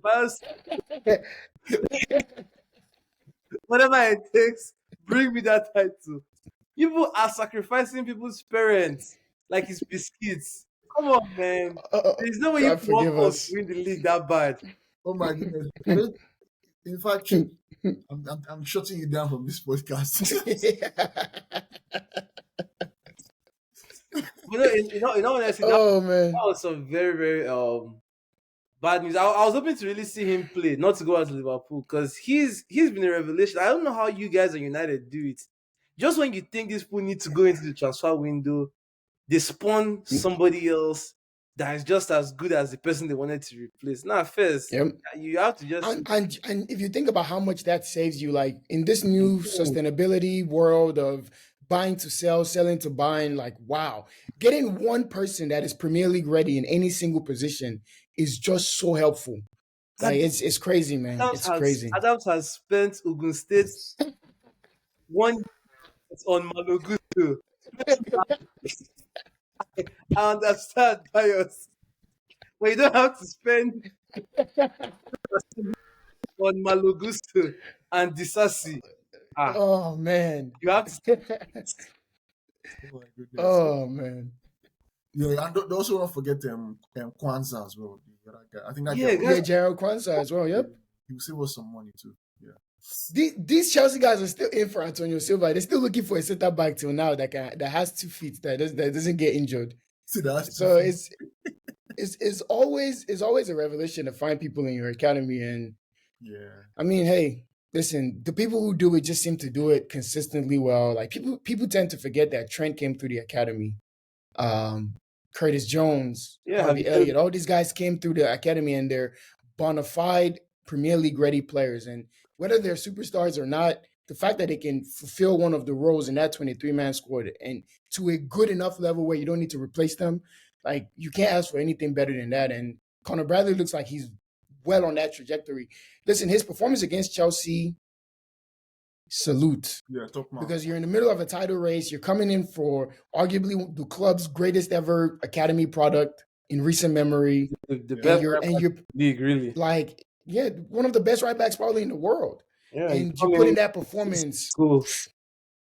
Speaker 3: Whatever it takes, bring me that title. People are sacrificing people's parents like it's biscuits. Come on, man. There's no way you can walk us win the league that bad.
Speaker 1: Oh my goodness. In fact, I'm shutting you down from this podcast.
Speaker 3: Honestly, that was some very, very bad news. I was hoping to really see him play, not to go out to Liverpool, because he's been a revelation. I don't know how you guys at United do it. Just when you think these people need to go into the transfer window, they spawn somebody else that is just as good as the person they wanted to replace. First, you have to just...
Speaker 2: And if you think about how much that saves you, like in this new sustainability world of buying to sell, selling to buying, like, wow, getting one person that is Premier League ready in any single position is just so helpful. Like, it's crazy, man. It's crazy.
Speaker 3: Adams has spent Ogun State 1 year on Malogusto. I understand, Bios. But you don't have to spend on Malogusto and Disasi. Ah,
Speaker 2: Oh man.
Speaker 3: you have to.
Speaker 1: Oh my goodness.
Speaker 2: Oh man.
Speaker 1: Yeah, and don't also not forget Kwanzaa as well. The other guy. I think that guy
Speaker 3: Yeah,
Speaker 1: was,
Speaker 2: Yeah,
Speaker 3: guys.
Speaker 2: Jared Kwanzaa as well. Yep.
Speaker 1: he will save us some money too. Yeah.
Speaker 2: These Chelsea guys are still in for Antonio Silva. They're still looking for a center back till now that has 2 feet that doesn't get injured.
Speaker 1: See that's
Speaker 2: So it's always a revelation to find people in your academy. And
Speaker 1: yeah.
Speaker 2: I mean, hey, listen, the people who do it just seem to do it consistently well. Like people tend to forget that Trent came through the academy. Curtis Jones,
Speaker 3: Yeah,
Speaker 2: Harvey Elliott, all these guys came through the academy and they're bona fide Premier League ready players. And whether they're superstars or not, the fact that they can fulfill one of the roles in that 23-man squad and to a good enough level where you don't need to replace them, like you can't ask for anything better than that. And Conor Bradley looks like he's well on that trajectory. Listen, his performance against Chelsea, salute.
Speaker 1: Yeah, top man.
Speaker 2: Because you're in the middle of a title race. You're coming in for arguably the club's greatest ever academy product in recent memory.
Speaker 3: the
Speaker 1: Yeah.
Speaker 3: best
Speaker 2: You're
Speaker 3: league, really.
Speaker 2: like, yeah, one of the best right backs probably in the world.
Speaker 3: Yeah,
Speaker 2: And you
Speaker 3: coming
Speaker 2: put in
Speaker 3: in
Speaker 2: that performance,
Speaker 3: cool.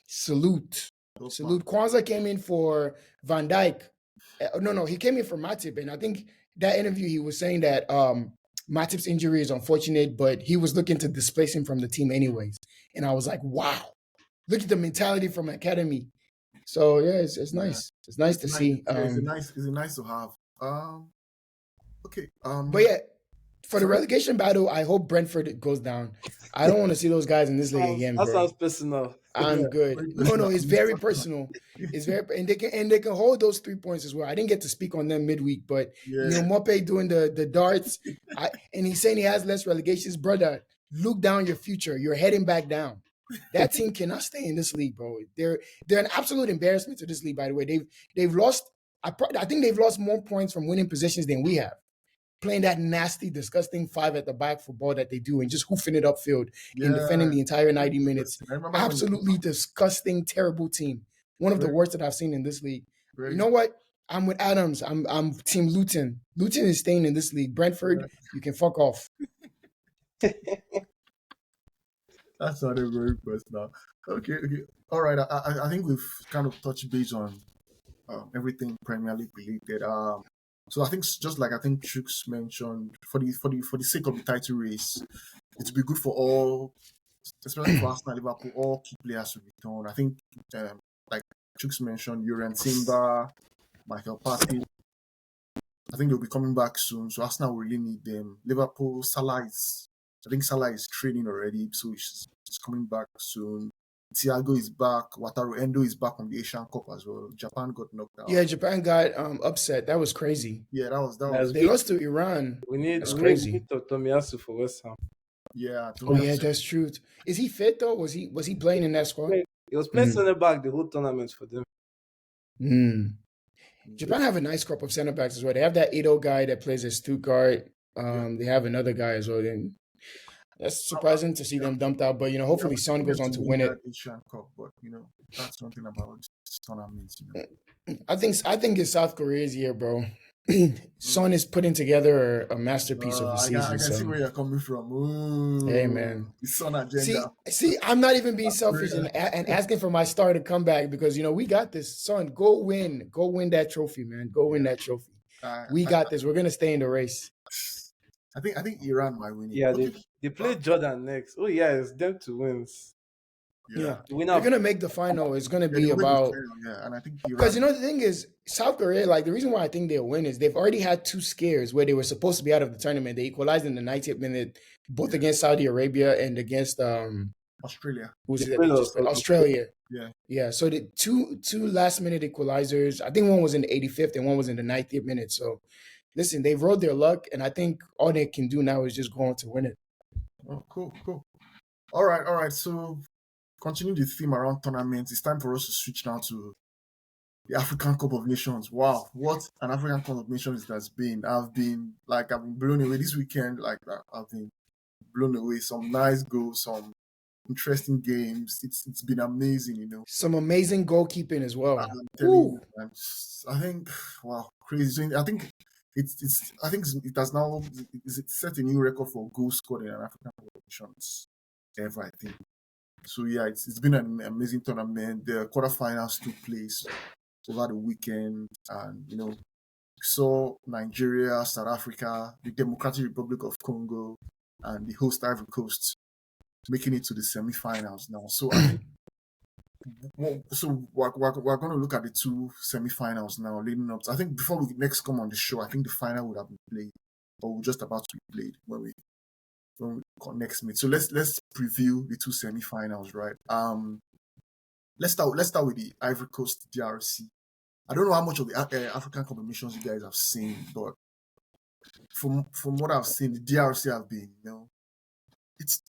Speaker 2: salute.
Speaker 1: Top
Speaker 2: Salute. Kwanzaa came in for Van Dijk. No, he came in for Matip. And I think that interview, he was saying that Matip's injury is unfortunate, but he was looking to displace him from the team anyways. And I was like, wow, look at the mentality from academy. So yeah, it's nice. It's nice to see.
Speaker 1: Yeah, it's nice to have. Okay.
Speaker 2: But yeah, for the relegation battle, I hope Brentford goes down. I don't want to see those guys in this league again,
Speaker 3: That
Speaker 2: bro.
Speaker 3: sounds personal.
Speaker 2: I'm
Speaker 1: Yeah,
Speaker 2: good.
Speaker 1: very
Speaker 2: No,
Speaker 1: personal.
Speaker 2: it's very personal. It's very, and they can hold those 3 points as well. I didn't get to speak on them midweek, but
Speaker 1: Yeah.
Speaker 2: you know, Mope doing the darts, and he's saying he has less relegations, brother. Look down your future. You're heading back down. That team cannot stay in this league, bro. They're an absolute embarrassment to this league. By the way, they've lost. I think they've lost more points from winning positions than we have. Playing that nasty, disgusting 5 at the back football that they do and just hoofing it upfield and defending the entire 90 minutes.
Speaker 1: I remember when-
Speaker 2: Absolutely disgusting, terrible team. One of the worst that I've seen in this league.
Speaker 1: very-
Speaker 2: You know what? I'm with Adams. I'm Team Luton. Luton is staying in this league. Brentford, you can fuck off.
Speaker 1: That sounded very personal. Okay. All right. I think we've kind of touched base on everything Premier League related. So I think just like I think Chooks mentioned, for the sake of the title race, it would be good for all, especially for Arsenal, Liverpool, all key players to return. I think like Chooks mentioned, Urian Timber, Michael Partey. I think they'll be coming back soon. So Arsenal will really need them. Liverpool, I think Salah is training already, so he's coming back soon. Thiago is back. Wataru Endo is back from the Asian Cup as well. Japan got knocked out.
Speaker 2: Yeah, Japan got upset. That was crazy.
Speaker 1: Yeah, that was
Speaker 2: They lost to Iran.
Speaker 3: We need
Speaker 2: crazy.
Speaker 3: Tomiyasu for West Ham.
Speaker 1: yeah.
Speaker 2: Oh yeah, that's true. Is he fit though? Was he playing in that squad?
Speaker 3: He was playing center back the whole tournament for them.
Speaker 2: Japan have a nice crop of center backs as well. They have that Ito guy that plays at Stuttgart. They have another guy as well. Then that's surprising to see them dumped out. But hopefully Son goes on to win it.
Speaker 1: Asian Cup, but that's something about this tournament.
Speaker 2: I think it's South Korea's year, bro. Son is putting together a masterpiece of the season.
Speaker 1: I can see where you're coming from. Ooh,
Speaker 2: hey man,
Speaker 1: the Son agenda.
Speaker 2: See, I'm not even being selfish and asking for my star to come back because we got this. Son, go win that trophy, man. Go win that trophy. We got this. We're gonna stay in the race.
Speaker 1: I think Iran might win it.
Speaker 3: Yeah, they play Jordan next. Oh yeah, it's them to win.
Speaker 2: Yeah.
Speaker 3: The
Speaker 2: We're
Speaker 3: winner.
Speaker 2: gonna make the final. It's gonna be
Speaker 1: they win the
Speaker 2: about
Speaker 1: final, yeah, and I think
Speaker 2: because
Speaker 1: Iran,
Speaker 2: the thing is South Korea. Like the reason why I think they'll win is they've already had 2 scares where they were supposed to be out of the tournament. They equalized in the 90th minute, both against Saudi Arabia and against
Speaker 1: Australia.
Speaker 2: who's it?
Speaker 3: Australia.
Speaker 2: Australia.
Speaker 1: Yeah.
Speaker 2: Yeah. So the two last minute equalizers. I think one was in the 85th and one was in the 90th minute. So listen, they've rode their luck, and I think all they can do now is just go on to win it.
Speaker 1: Oh, cool. All right. So, continue the theme around tournaments. It's time for us to switch now to the African Cup of Nations. Wow, what an African Cup of Nations it has been. I've been blown away this weekend. I've been blown away. Some nice goals, some interesting games. It's been amazing, you know.
Speaker 2: Some amazing goalkeeping as well.
Speaker 1: I'm telling you,
Speaker 2: Woo.
Speaker 1: man. I think wow, crazy. So I think I think it has now it set a new record for goals scored in an African competitions ever. I think. So yeah, it's been an amazing tournament. The quarterfinals took place over the weekend, and you know, we saw Nigeria, South Africa, the Democratic Republic of Congo, and the host Ivory Coast making it to the semi-finals now. So I think we're going to look at the two semi-finals now leading up. I think before we next come on the show, I think the final would have been played, or we're just about to be played when we next meet. So let's preview the two semi-finals, right? Let's start with the Ivory Coast DRC. I don't know how much of the African competitions you guys have seen, but from what I've seen, the DRC have been, you know, it's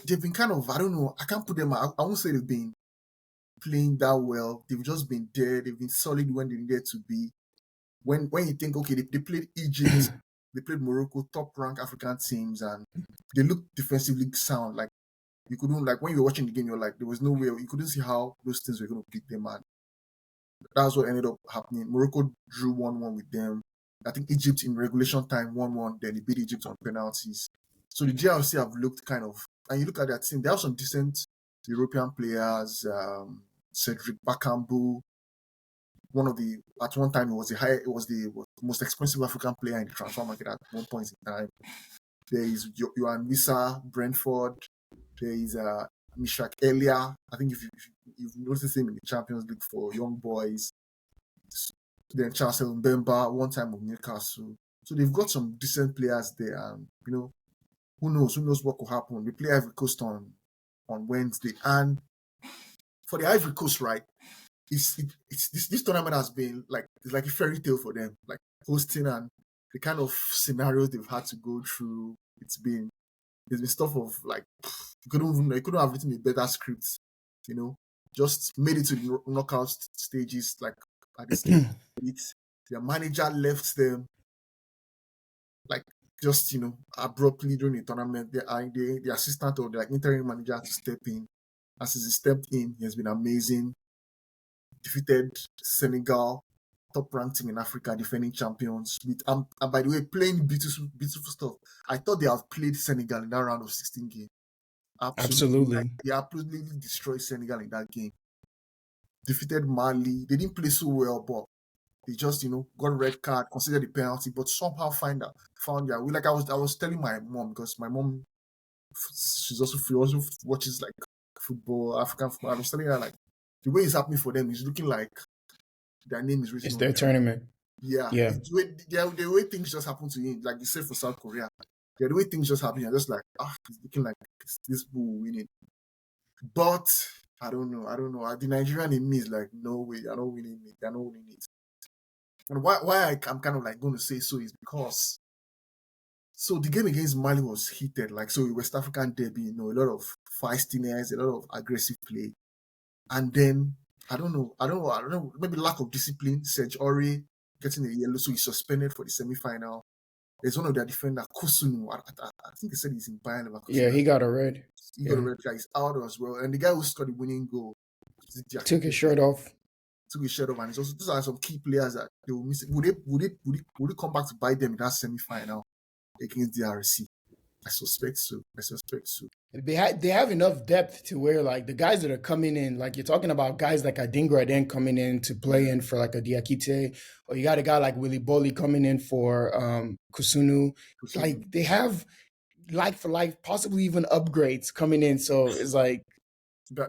Speaker 1: they've been kind of, I don't know, I can't put them. I won't say they've been playing that well. They've just been there. They've been solid when they needed to be. When you think, okay, they played Egypt, they played Morocco, top ranked African teams, and they looked defensively sound. Like you couldn't, like when you were watching the game, you're like, there was no way you couldn't see how those teams were going to beat them, and that's what ended up happening. Morocco drew 1-1 with them. I think Egypt in regulation time 1-1, then they beat Egypt on penalties. So the GRC have looked kind of, and you look at their team, they have some decent European players. Cedric Bakambu, at one time it was the most expensive African player in the transfer market at one point in time. There is Johan Wissa, Brentford. There is Mishak Elia. I think if you've noticed him in the Champions League for young boys. Then Charles Mbemba, one time of Newcastle. So they've got some decent players there, and you know, who knows what could happen. We play Ivory Coast on Wednesday, and for the Ivory Coast, right? This tournament has been it's like a fairy tale for them, like hosting and the kind of scenarios they've had to go through. There's been stuff of like you couldn't have written a better script, you know. Just made it to the knockout stages, like at this stage. Their manager left them, like just you know abruptly during the tournament. The assistant or the interim manager had to step in. As he stepped in, he has been amazing. Defeated Senegal, top-ranked team in Africa, defending champions. And by the way, playing beautiful stuff. I thought they have played Senegal in that round of 16 game.
Speaker 2: Absolutely.
Speaker 1: Like, they absolutely destroyed Senegal in that game. Defeated Mali. They didn't play so well, but they just, you know, got a red card, considered the penalty, but somehow found their way. Like I was telling my mom, because my mom, she also watches like football, African football. I was telling her like the way it's happening for them is looking like their name is written.
Speaker 2: It's their tournament.
Speaker 1: Yeah. The way things just happen to him, like you said for South Korea, the way things just happen, you're just like, it's looking like this bull winning. But I don't know. The Nigerian in me is like, no way, they're not winning it. They're not winning it. And why I'm kind of like going to say so is because the game against Mali was heated. Like, so West African derby, you know, a lot of feistiness, a lot of aggressive play. And then, I don't know, maybe lack of discipline. Serge Aurier getting a yellow, so he's suspended for the semi-final. There's one of their defenders, Kosunu. I think they said he's in Bayern Leverkusen.
Speaker 2: Yeah, he got a red.
Speaker 1: He got a red guy. He's out as well. And the guy who scored the winning goal
Speaker 2: took his shirt off.
Speaker 1: And it's also, those are some key players that they will miss. Would they come back to bite them in that semi-final against the DRC? I suspect so.
Speaker 2: They have enough depth to where like the guys that are coming in, like you're talking about guys like Adingra then coming in to play in for like a Diakite, or you got a guy like Willy Bolly coming in for Kusunu. Like they have like for life, possibly even upgrades coming in. So it's like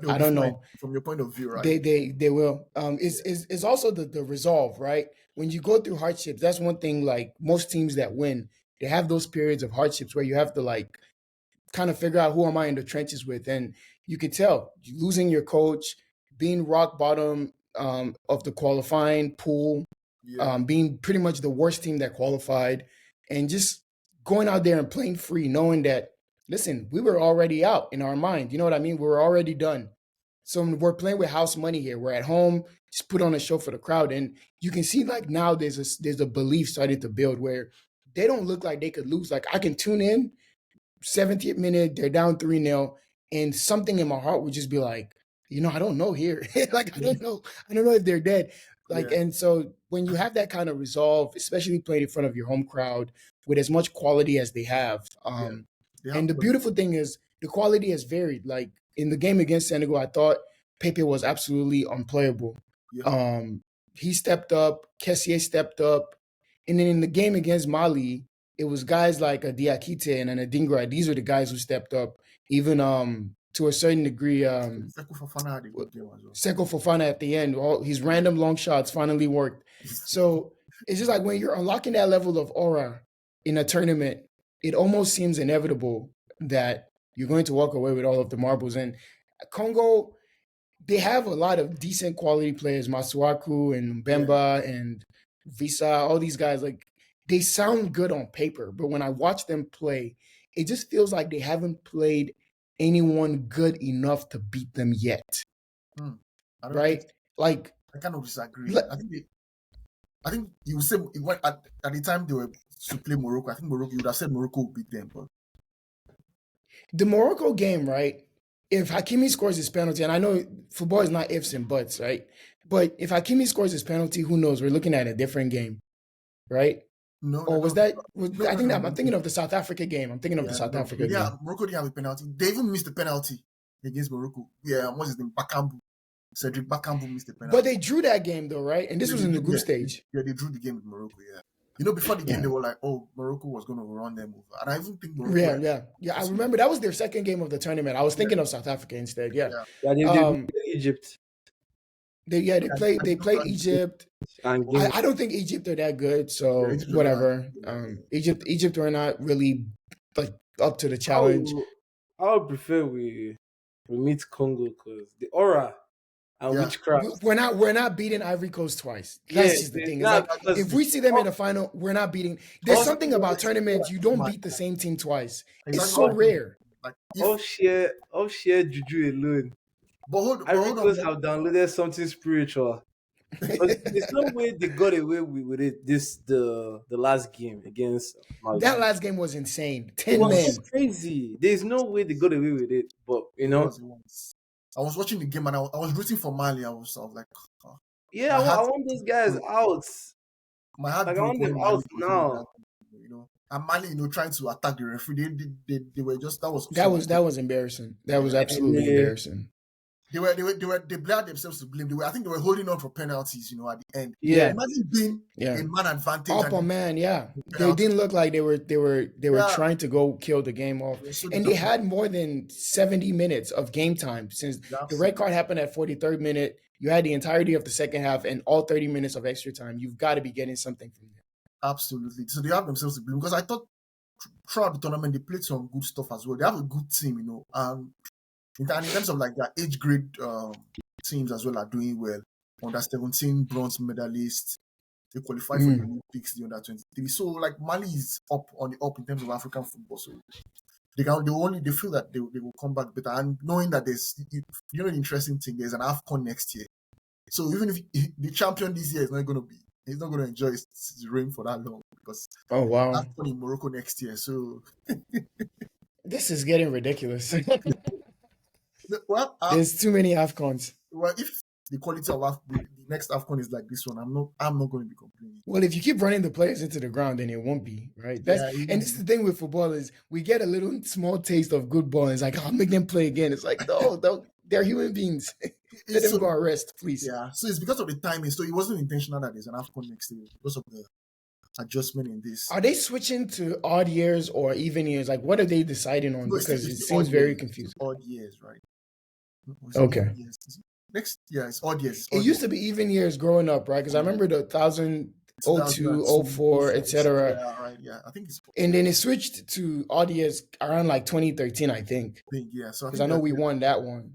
Speaker 2: I don't know.
Speaker 1: From your point of view, right?
Speaker 2: They will. Is also the resolve, right? When you go through hardships, that's one thing. Like most teams that win, they have those periods of hardships where you have to like kind of figure out who am I in the trenches with, and you could tell losing your coach, being rock bottom of the qualifying pool, being pretty much the worst team that qualified, and just going out there and playing free, knowing that. Listen, we were already out in our mind. You know what I mean? We were already done. So we're playing with house money here. We're at home, just put on a show for the crowd. And you can see like now there's a belief starting to build where they don't look like they could lose. Like I can tune in, 70th minute, they're down 3-0. and something in my heart would just be like, I don't know here. Like I don't know if they're dead. Like,
Speaker 1: Yeah.
Speaker 2: and so when you have that kind of resolve, especially playing in front of your home crowd with as much quality as they have,
Speaker 1: They have
Speaker 2: and the beautiful thing is the quality has varied. Like in the game against Senegal, I thought Pepe was absolutely unplayable.
Speaker 1: Yeah.
Speaker 2: He stepped up, Kessié stepped up, and then in the game against Mali, it was guys like a Diakite and an Adingra. These were the guys who stepped up. Even to a certain degree,
Speaker 1: Sekou Fofana had a good game as well.
Speaker 2: Seko Fofana at the end, all his random long shots finally worked. So it's just like when you're unlocking that level of aura in a tournament, it almost seems inevitable that you're going to walk away with all of the marbles. And Congo, they have a lot of decent quality players, Masuaku and Mbemba and Visa, all these guys, like they sound good on paper, but when I watch them play, it just feels like they haven't played anyone good enough to beat them yet. Right? Like
Speaker 1: I kind of disagree. I think you would say at the time they were to play Morocco. I think Morocco, you would have said Morocco would beat them, but
Speaker 2: the Morocco game, right? If Hakimi scores his penalty, and I know football is not ifs and buts, right? But if Hakimi scores his penalty, who knows? We're looking at a different game, right?
Speaker 1: No,
Speaker 2: or was
Speaker 1: no,
Speaker 2: that?
Speaker 1: no,
Speaker 2: I think
Speaker 1: no,
Speaker 2: I'm thinking of the South Africa game. I'm thinking of the South Africa game.
Speaker 1: Yeah, Morocco didn't have a penalty. They even missed the penalty against Morocco. Yeah, what's his name? Bakambu. Cedric Bakambu missed the penalty.
Speaker 2: But they drew that game though, right? And this was in the group stage.
Speaker 1: Yeah, they drew the game with Morocco. Yeah. Before the game, they were like, "Oh, Morocco was going to run them over," and I even think Morocco.
Speaker 2: Yeah. I remember that was their second game of the tournament. I was thinking of South Africa instead. Yeah.
Speaker 3: They beat Egypt.
Speaker 2: They played Egypt. I don't think Egypt are that good, so whatever. Egypt were not really like up to the challenge.
Speaker 3: I would prefer we meet Congo because the aura and witchcraft.
Speaker 2: We're not beating Ivory Coast twice. That's just the thing. It's like if we see them in the final, we're not beating. There's something about tournaments you don't beat the same team twice. It's so rare.
Speaker 3: Like all share juju alone. Ivory Coast have downloaded something spiritual. There's no way they got away with it. The last game against Mali.
Speaker 2: That last game was insane. 10
Speaker 3: it was
Speaker 2: men.
Speaker 3: so crazy. There's no way they got away with it. But
Speaker 1: I was watching the game and I was rooting for Mali. I was like,
Speaker 3: I want those guys out.
Speaker 1: My heart,
Speaker 3: I want them out now.
Speaker 1: And Mali, trying to attack the referee. They were just that
Speaker 2: was embarrassing. That was absolutely embarrassing.
Speaker 1: They blamed themselves to blame. I think they were holding on for penalties, at the end.
Speaker 2: Yeah.
Speaker 1: Imagine being in man advantage.
Speaker 2: Up on man, yeah. They didn't look like they were trying to go kill the game off. And they had more than 70 minutes of game time since the red card happened at 43rd minute. You had the entirety of the second half and all 30 minutes of extra time. You've got to be getting something from there.
Speaker 1: Absolutely. So they have themselves to blame because I thought throughout the tournament they played some good stuff as well. They have a good team, in terms of like their age grade teams as well are doing well. Under 17 bronze medalists, they qualify for the Olympics, the under 23. So like Mali is up on the up in terms of African football. So they feel that they will come back better. And knowing that there's the interesting thing, there's an AFCON next year. So even if the champion this year is not going to enjoy his reign for that long because AFCON in Morocco next year. So
Speaker 2: this is getting ridiculous.
Speaker 1: Well,
Speaker 2: there's too many AFCONs.
Speaker 1: Well, if the quality of the next AFCON is like this one, I'm not going to be complaining.
Speaker 2: Well, if you keep running the players into the ground, then it won't be, right? And this is the thing with football is we get a little small taste of good ball. And it's like, I'll make them play again. It's like, no, they're human beings. Let them go and rest, please.
Speaker 1: Yeah, so it's because of the timing. So it wasn't intentional that there's an AFCON next year because of the adjustment in this.
Speaker 2: Are they switching to odd years or even years? Like, what are they deciding on? Because it seems very confusing.
Speaker 1: Odd years, right?
Speaker 2: Okay.
Speaker 1: Next, it's odd years.
Speaker 2: It used to be even years growing up, right? Because I remember the 2002, 04, etc.
Speaker 1: Yeah, right. Yeah, I think it's.
Speaker 2: And then it switched to odd years around like 2013, I think.
Speaker 1: Yeah, so
Speaker 2: because I know we won that one.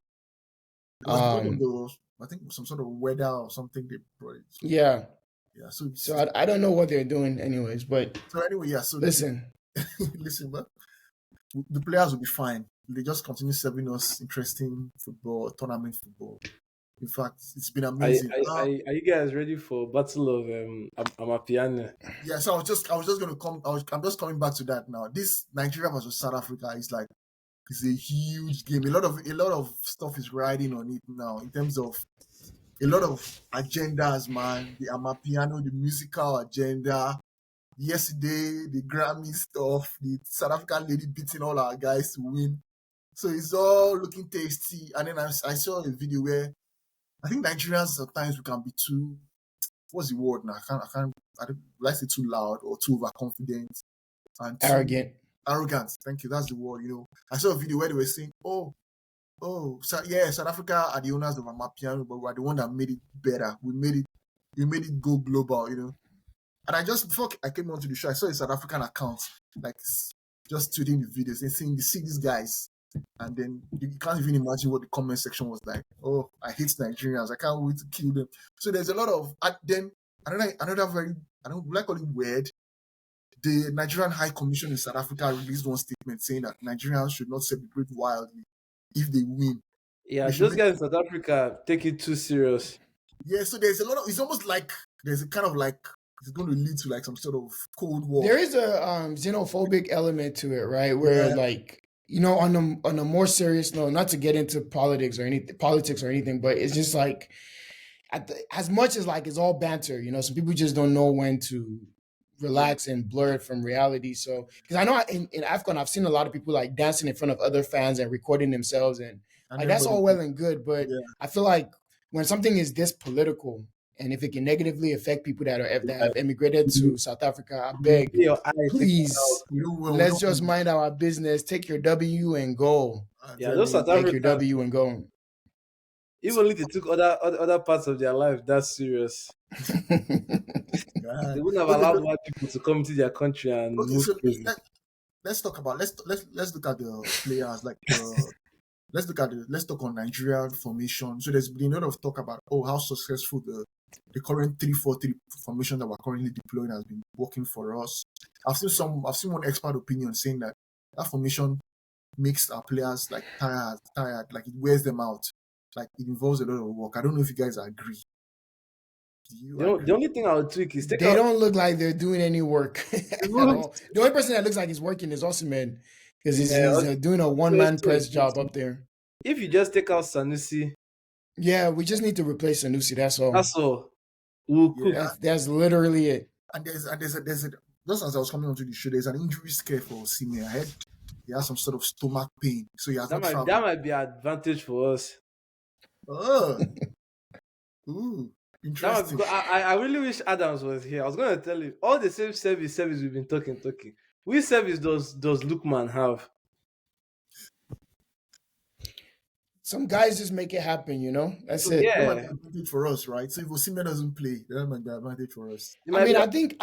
Speaker 1: I think some sort of weather or something they brought it. So,
Speaker 2: yeah.
Speaker 1: Yeah.
Speaker 2: So I don't know what they're doing, anyways. But
Speaker 1: so anyway, yeah. So
Speaker 2: listen,
Speaker 1: but the players will be fine. They just continue serving us interesting football, tournament football. In fact, it's been amazing.
Speaker 3: Are you guys ready for Battle of Amapiano?
Speaker 1: Yeah, so I was just going to come. I'm just coming back to that now. This Nigeria versus South Africa is like It's a huge game. A lot of stuff is riding on it now in terms of a lot of agendas, man. The Amapiano, the musical agenda. Yesterday, the Grammy stuff, the South African lady beating all our guys to win. So it's all looking tasty. And then I saw a video where I think Nigerians sometimes we can be too, what's the word now? I don't like to say too loud or too overconfident and too
Speaker 2: Arrogant.
Speaker 1: Thank you. That's the word. I saw a video where they were saying, South Africa are the owners of Amapiano, but we're the one that made it better. We made it go global, And I just, before I came onto the show, I saw a South African account, like, just tweeting the videos and saying, you see these guys, and then you can't even imagine what the comment section was like. Oh, I hate Nigerians. I can't wait to kill them. So there's a lot of, then another very, I don't like call it weird. The Nigerian High Commission in South Africa released one statement saying that Nigerians should not celebrate wildly if they win.
Speaker 3: Yeah, those guys in South Africa take it too serious.
Speaker 1: Yeah, so there's a lot of, it's almost like there's a kind of like, it's going to lead to like some sort of Cold War.
Speaker 2: There is a xenophobic element to it, right? Where like, on a more serious note, not to get into politics or anything, but it's just like, as much as like it's all banter, some people just don't know when to relax and blur it from reality. So, because I know in AFCON, I've seen a lot of people like dancing in front of other fans and recording themselves, and like that's all well and good. But I feel like when something is this political, and if it can negatively affect people that have emigrated to South Africa, I beg, please, let's just mind our business. Take your W and go.
Speaker 3: Yeah, those South
Speaker 2: Take your W and go.
Speaker 3: Even if they took other parts of their life, that's serious. They wouldn't have allowed white people to come to their country and move crazy.
Speaker 1: Let's look at the players. Like let's talk on Nigerian formation. So there's been a lot of talk about how successful the current 3-4-3 formation that we're currently deploying has been working for us. I've seen one expert opinion saying that formation makes our players like tired, like it wears them out. Like it involves a lot of work. I don't know if you guys agree.
Speaker 3: The only thing I would tweak is
Speaker 2: they don't look like they're doing any work at all. The only person that looks like he's working is Osimhen, because he's doing a one-man press job up there.
Speaker 3: If you just take out Sanusi,
Speaker 2: we just need to replace Sanusi. That's all.
Speaker 3: That's all.
Speaker 2: That's literally it.
Speaker 1: And there's just as I was coming onto the show, there's an injury scare for Osimhen. I heard he has some sort of stomach pain, so he has
Speaker 3: that might be an advantage for us.
Speaker 1: Oh, ooh. Interesting.
Speaker 3: I really wish Adams was here. I was going to tell you all the same service we've been talking. Which service does Lookman have?
Speaker 2: Some guys just make it happen, That's it.
Speaker 1: Yeah, that might be advantage for us, right? So if Osimhen doesn't play, that might be advantage for us.
Speaker 2: I think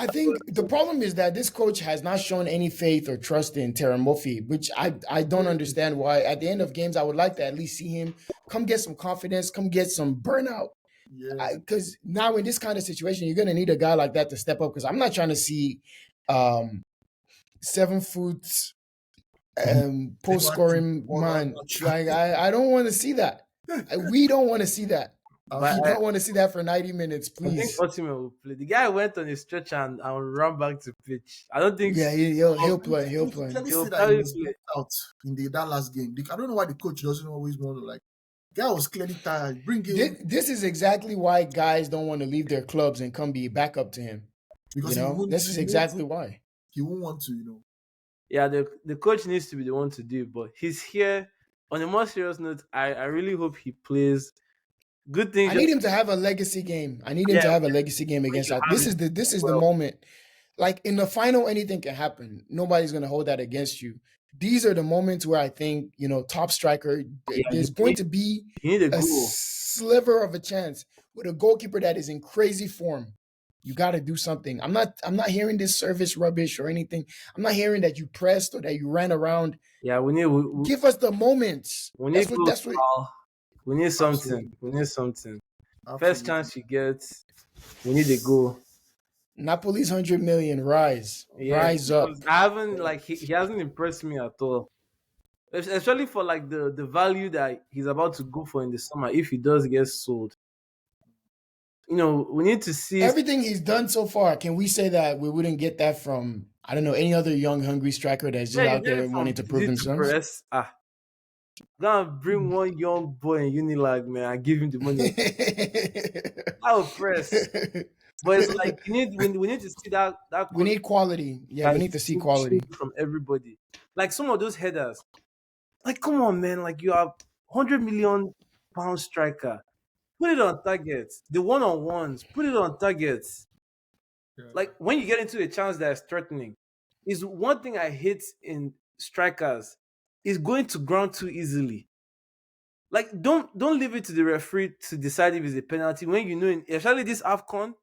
Speaker 2: the problem is that this coach has not shown any faith or trust in Terem Moffi, which I don't understand why. At the end of games, I would like to at least see him come get some confidence, come get some burnout.
Speaker 1: Yeah.
Speaker 2: Because now in this kind of situation, you're going to need a guy like that to step up, because I'm not trying to see 7 foot post-scoring man. Like, I don't want to see that. We don't want to see that. We don't want to see that for 90 minutes, please.
Speaker 3: I think Osimhen will play. The guy went on a stretch and run back to pitch. I don't think...
Speaker 2: Yeah, he'll play. He'll play.
Speaker 1: Let me see that he was out in that last game. I don't know why the coach doesn't always want to, like, guy was clearly tired. Bring him.
Speaker 2: This is exactly why guys don't want to leave their clubs and come be backup to him. Because this is exactly why.
Speaker 1: He won't want to,
Speaker 3: Yeah, the coach needs to be the one to do it, but he's here. On a more serious note, I really hope he plays good things.
Speaker 2: I need him to have a legacy game. I need him to have a legacy game against us. This is the moment. Like in the final, anything can happen. Nobody's gonna hold that against you. These are the moments where I think, top striker, there's going to be a sliver of a chance with a goalkeeper that is in crazy form. You got to do something. I'm not hearing this service rubbish or anything. I'm not hearing that you pressed or that you ran around.
Speaker 3: Yeah, we
Speaker 2: give us the moments.
Speaker 3: We need something. Absolutely. We need something. Absolutely. First chance you get, we need a goal.
Speaker 2: Napoli's 100 million, rise up.
Speaker 3: I haven't he hasn't impressed me at all, especially for like the value that he's about to go for in the summer if he does get sold. We need to see
Speaker 2: everything he's done so far. Can we say that we wouldn't get that from, I don't know, any other young hungry striker that's just out there wanting to prove himself?
Speaker 3: Go and bring one young boy in Unilag, man, and give him the money. I will press. But it's like we need to see that
Speaker 2: We need quality. Yeah,
Speaker 3: that
Speaker 2: we need to
Speaker 3: is
Speaker 2: see
Speaker 3: so
Speaker 2: quality.
Speaker 3: cheap from everybody. Like some of those headers. Like, come on, man. Like you have £100 million striker. Put it on targets. The one-on-ones. Put it on targets.
Speaker 1: Yeah.
Speaker 3: Like when you get into a chance that is threatening, is one thing I hate in strikers is going to ground too easily. Like don't leave it to the referee to decide if it's a penalty when you know, especially this AFCON,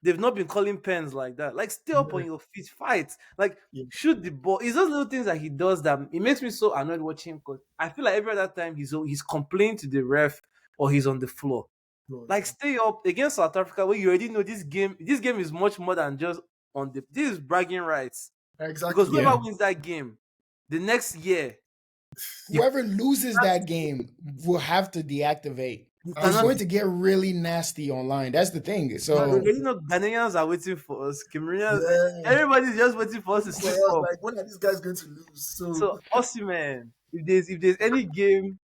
Speaker 3: they've not been calling pens like that. Like stay up on your feet, fight, like
Speaker 1: Yeah.
Speaker 3: shoot the ball. It's those little things that he does that it makes me so annoyed watching him because I feel like every other time he's complaining to the ref or he's on the floor. Like stay up against South Africa where you already know this game. This game is much more than just on the. This is bragging rights
Speaker 1: Exactly.
Speaker 3: because whoever
Speaker 2: Yeah.
Speaker 3: wins that game, the next year
Speaker 2: Whoever loses that game will have to deactivate.
Speaker 3: you
Speaker 2: It's
Speaker 3: cannot.
Speaker 2: going to get really nasty online. That's the thing.
Speaker 3: You
Speaker 2: So
Speaker 3: already know Ghanaians are waiting for us. Cameroonians,
Speaker 1: Yeah.
Speaker 3: everybody's just waiting for us to slip
Speaker 1: Well,
Speaker 3: up.
Speaker 1: like, when are these guys going to lose?
Speaker 3: So Osimhen, if there's any game,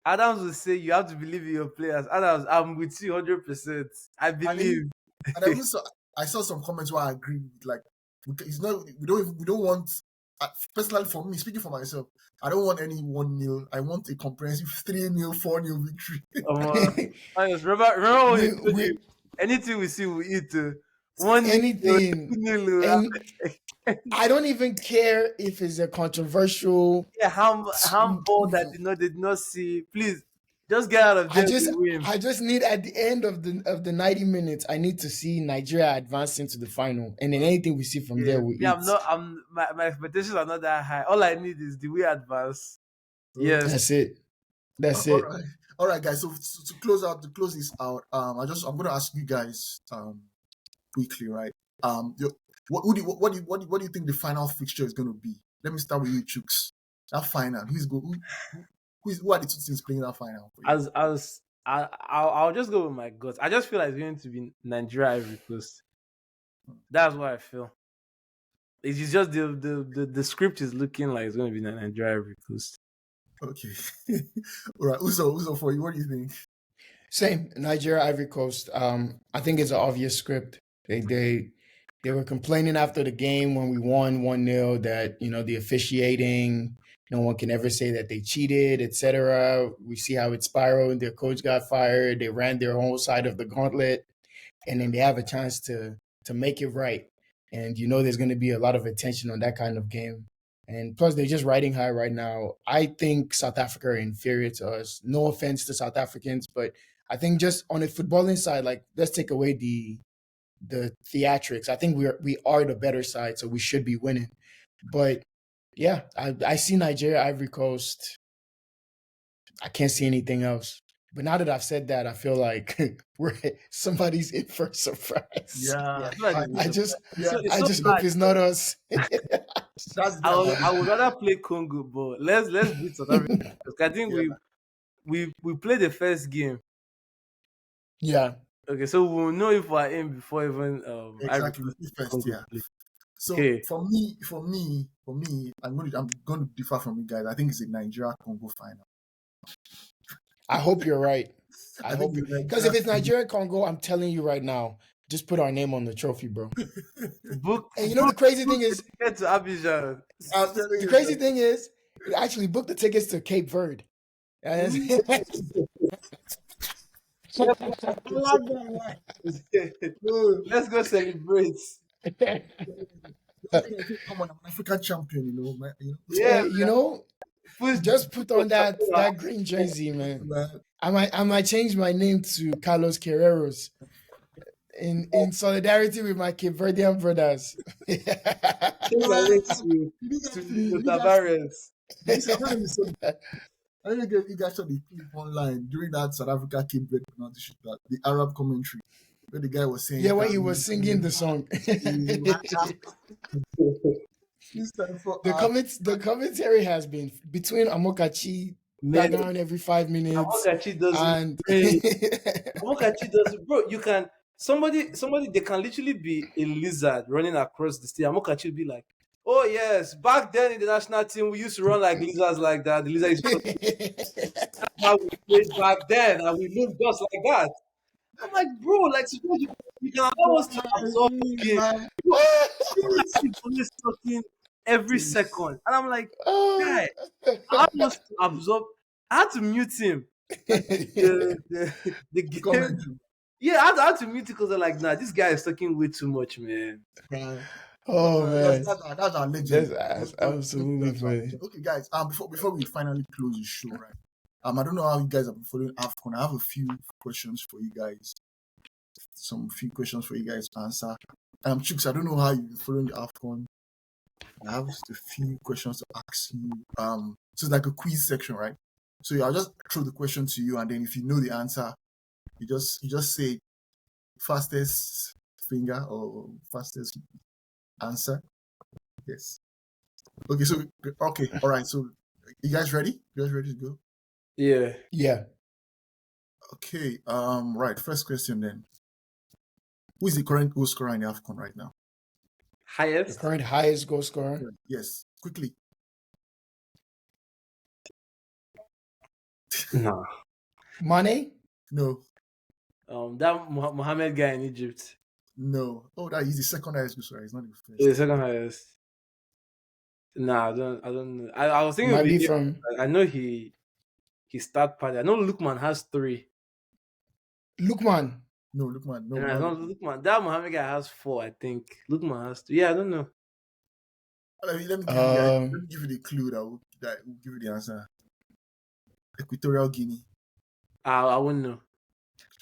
Speaker 3: Adams will say you have to believe in your players. Adams, I'm with you 100%. I believe.
Speaker 1: And I saw some comments where I agree with, like, it's not, we don't want, personally for me, speaking for myself, I don't want any 1-0. I want a comprehensive 3-0, 4-0 victory.
Speaker 3: Honest, remember when
Speaker 2: We-
Speaker 3: we told
Speaker 2: we-
Speaker 3: you, anything we see we eat. One
Speaker 2: anything.
Speaker 3: 2-0,
Speaker 2: And I don't even care if it's a controversial.
Speaker 3: yeah, handball that they did not see. Please, just get out of
Speaker 2: I
Speaker 3: there.
Speaker 2: I just need at the end of the 90 minutes, I need to see Nigeria advance into the final, and then anything we see from there, we eat.
Speaker 3: My expectations are not that high. All I need is the way advance. Yes,
Speaker 2: That's it. That's it.
Speaker 1: All right, guys. So to close this out, I'm going to ask you guys quickly, right? What do you think the final fixture is going to be? Let me start with you, Chooks. That final, who are the two teams playing that final? For you?
Speaker 3: I'll just go with my guts. I just feel like it's going to be Nigeria Ivory Coast. That's what I feel. It's just the script is looking like it's going to be Nigeria Ivory Coast.
Speaker 1: Okay. All right. Uzo, for you, what do you think?
Speaker 2: Same. Nigeria, Ivory Coast. I think it's an obvious script. They were complaining after the game when we won 1-0 that, the officiating, no one can ever say that they cheated, etc. We see how it spiraled. Their coach got fired. They ran their whole side of the gauntlet, and then they have a chance to make it right. And there's going to be a lot of attention on that kind of game. And plus, they're just riding high right now. I think South Africa are inferior to us. No offense to South Africans, but I think just on the footballing side, like, let's take away the theatrics. I think we are the better side, so we should be winning. But yeah, I see Nigeria, Ivory Coast. I can't see anything else. But now that I've said that, I feel like somebody's in for a surprise.
Speaker 1: Yeah.
Speaker 2: I just
Speaker 3: so
Speaker 2: hope it's not us.
Speaker 3: I would rather play Congo, but let's beat South Africa. I think we played the first game.
Speaker 2: Yeah.
Speaker 3: Okay, so we'll know if we're in before even
Speaker 1: exactly first, yeah. So
Speaker 3: okay.
Speaker 1: for me, I'm going to differ from you guys. I think it's a Nigeria Congo final.
Speaker 2: I hope you're right.
Speaker 1: I hope
Speaker 2: because if it's Nigeria Congo, I'm telling you right now, just put our name on the trophy, bro. And the crazy thing is,
Speaker 3: get to Abidjan.
Speaker 2: The crazy thing is, actually book the tickets to Cape Verde.
Speaker 3: Let's go celebrate.
Speaker 1: Come on, I'm an African champion, man.
Speaker 3: Yeah,
Speaker 2: just put on that green jersey, man. I might change my name to Carlos Carreros in solidarity with my Cape Verdean brothers.
Speaker 3: to Tavares.
Speaker 1: I don't know if you guys saw the clip online during that South Africa Cape Verde pronunciation, the Arab commentary, where the guy was saying,
Speaker 2: yeah, when he was singing the song. The commentary has been between Amokachi down every 5 minutes.
Speaker 3: Amokachi does bro. You can somebody they can literally be a lizard running across the stage. Amokachi will be like, Oh yes, back then in the national team, we used to run like lizards like that. The lizard is how we played back then, and we moved just like that. I'm like, bro, like suppose you can allow us to absorb the game.
Speaker 1: Man.
Speaker 3: Bro, seriously, always talking every second, and I'm like,
Speaker 2: Oh.
Speaker 3: guy, allow us to absorb. I had to mute him. Like the game.
Speaker 1: Commentary.
Speaker 3: Yeah, I had to mute it because I'm like, nah, this guy is talking way too much, man.
Speaker 2: Oh man,
Speaker 1: That's our legend.
Speaker 2: that's absolutely funny.
Speaker 1: Okay, guys. Before we finally close the show, right? I don't know how you guys have been following AFCON. I have a few questions for you guys. Few questions for you guys to answer. Chooks, I don't know how you've been following the AFCON. I have a few questions to ask you. So it's like a quiz section, right? So I'll just throw the question to you, and then if you know the answer, you just say fastest finger or fastest answer. Yes. Okay. So all right. So you guys ready? You guys ready to go?
Speaker 3: Yeah.
Speaker 2: Yeah.
Speaker 1: Okay. Right. First question then. Who is the current goal scorer in the AFCON right now?
Speaker 2: The
Speaker 3: Highest.
Speaker 2: current highest goal scorer.
Speaker 1: Yes. Quickly.
Speaker 3: No.
Speaker 2: Mane.
Speaker 1: No.
Speaker 3: That Mohammed guy in Egypt.
Speaker 1: No. Oh, that is the second highest goal scorer. It's not the first.
Speaker 3: The second highest. Nah, I don't know. I was thinking
Speaker 2: Might
Speaker 3: of
Speaker 2: be
Speaker 3: it.
Speaker 2: from.
Speaker 3: I know he start party. I know Lukman has 3.
Speaker 2: Lukman.
Speaker 1: No, Lukman. No.
Speaker 3: And I know Lukman. That Mohammed guy has 4, I think. Lukman has 2. Yeah, I don't know.
Speaker 1: Let me give you the clue that will give you the answer. Equatorial Guinea.
Speaker 3: I wouldn't know.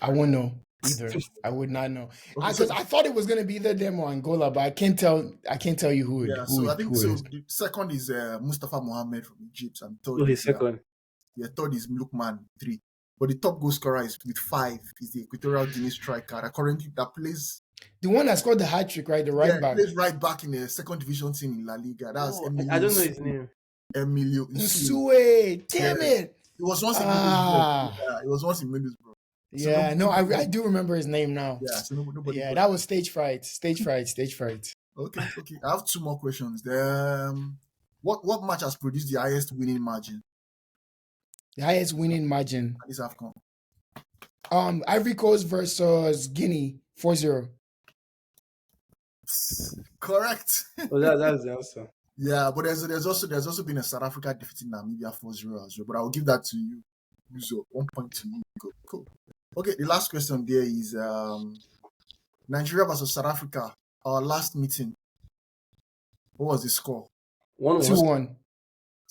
Speaker 2: I won't know either. I would not know.
Speaker 1: Okay,
Speaker 2: Because I thought it was gonna be either them or Angola, but I can't tell you who it.
Speaker 1: Yeah,
Speaker 2: who
Speaker 1: so
Speaker 2: it,
Speaker 1: I think
Speaker 2: who it
Speaker 1: so.
Speaker 2: is.
Speaker 1: The second is Mustafa Mohammed from Egypt, and third
Speaker 3: Oh, he's
Speaker 1: is
Speaker 3: second.
Speaker 1: third is Lukman 3. But the top goal scorer is with 5. Is the Equatorial Guinea striker currently that plays.
Speaker 2: The one that scored the hat trick, right? The right back.
Speaker 1: Plays right back in the second division team in La Liga. That's Emilio.
Speaker 3: I don't know his name.
Speaker 1: Emilio
Speaker 2: Nsue. Damn it.
Speaker 1: It was once in Middlesbrough. Yeah, it was once in Middlesbrough. So
Speaker 2: Yeah, no, I do remember his name now.
Speaker 1: Yeah, so nobody.
Speaker 2: Yeah, that was stage fright. Stage fright.
Speaker 1: Okay. I have 2 more questions. What match has produced the highest winning margin
Speaker 2: The highest winning margin.
Speaker 1: at this AFCON?
Speaker 2: Ivory Coast versus Guinea, 4-0.
Speaker 1: Correct.
Speaker 3: Oh, that's the answer.
Speaker 1: Yeah, but there's also been a South Africa defeating Namibia 4-0 as well. But I'll give that to you. So 1 point to you. Cool. Okay, the last question there is Nigeria versus South Africa. Our last meeting. What was the score?
Speaker 3: 1-1.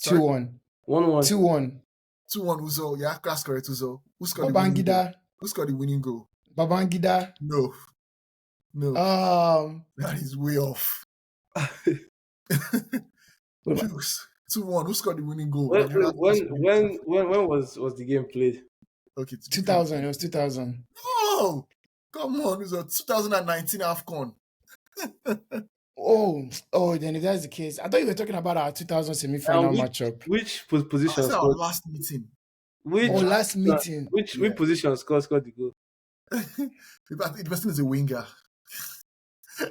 Speaker 2: 2-1.
Speaker 3: 1-1.
Speaker 2: 2-1.
Speaker 1: 2-1 Uzo. Yeah, that's correct, Uzo. Who scored the winning goal?
Speaker 2: Babangida.
Speaker 1: Who scored the winning goal?
Speaker 2: Babangida.
Speaker 1: No. That is way off. 2-1. Who scored the winning goal?
Speaker 3: When was the game played?
Speaker 1: Okay,
Speaker 2: 2000. It was 2000.
Speaker 1: Oh, come on. It was 2019 AFCON.
Speaker 2: Oh, then if that's the case, I thought you were talking about our 2000 semi-final matchup.
Speaker 3: Which position
Speaker 1: That's our
Speaker 3: scored?
Speaker 1: last meeting.
Speaker 2: Last meeting.
Speaker 3: Which position scored the goal?
Speaker 1: The person is a winger.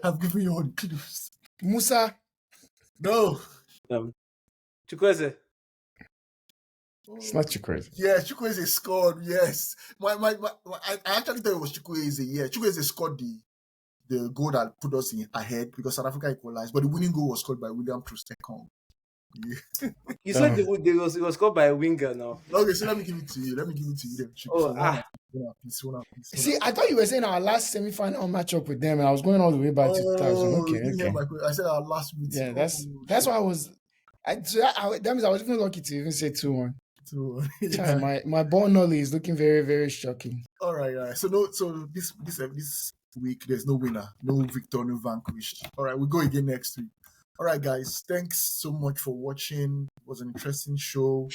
Speaker 1: I've given you all the clues.
Speaker 2: Musa.
Speaker 1: No.
Speaker 3: Chukwueze.
Speaker 2: It's not Chukwueze.
Speaker 1: Yeah, Chukwueze scored. Yes, I actually thought it was Chukwueze. Yeah, Chukwueze scored the goal that put us ahead because South Africa equalized, but the winning goal was scored by William Troost-Ekong. Yeah.
Speaker 3: You said it was scored by a winger now.
Speaker 1: Okay, so let me give it to you. Then. Please.
Speaker 2: See, I thought you were saying our last semi-final matchup with them, and I was going all the way back to 2000. Okay.
Speaker 1: I said our last meeting.
Speaker 2: Yeah, that's why I was. That means I was even lucky to even say 2-1. Yeah. My ball knowledge is looking very, very shocking.
Speaker 1: All right. So this week there's no winner, no victor, no vanquished. All right, we'll go again next week. All right, guys, thanks so much for watching. It was an interesting show.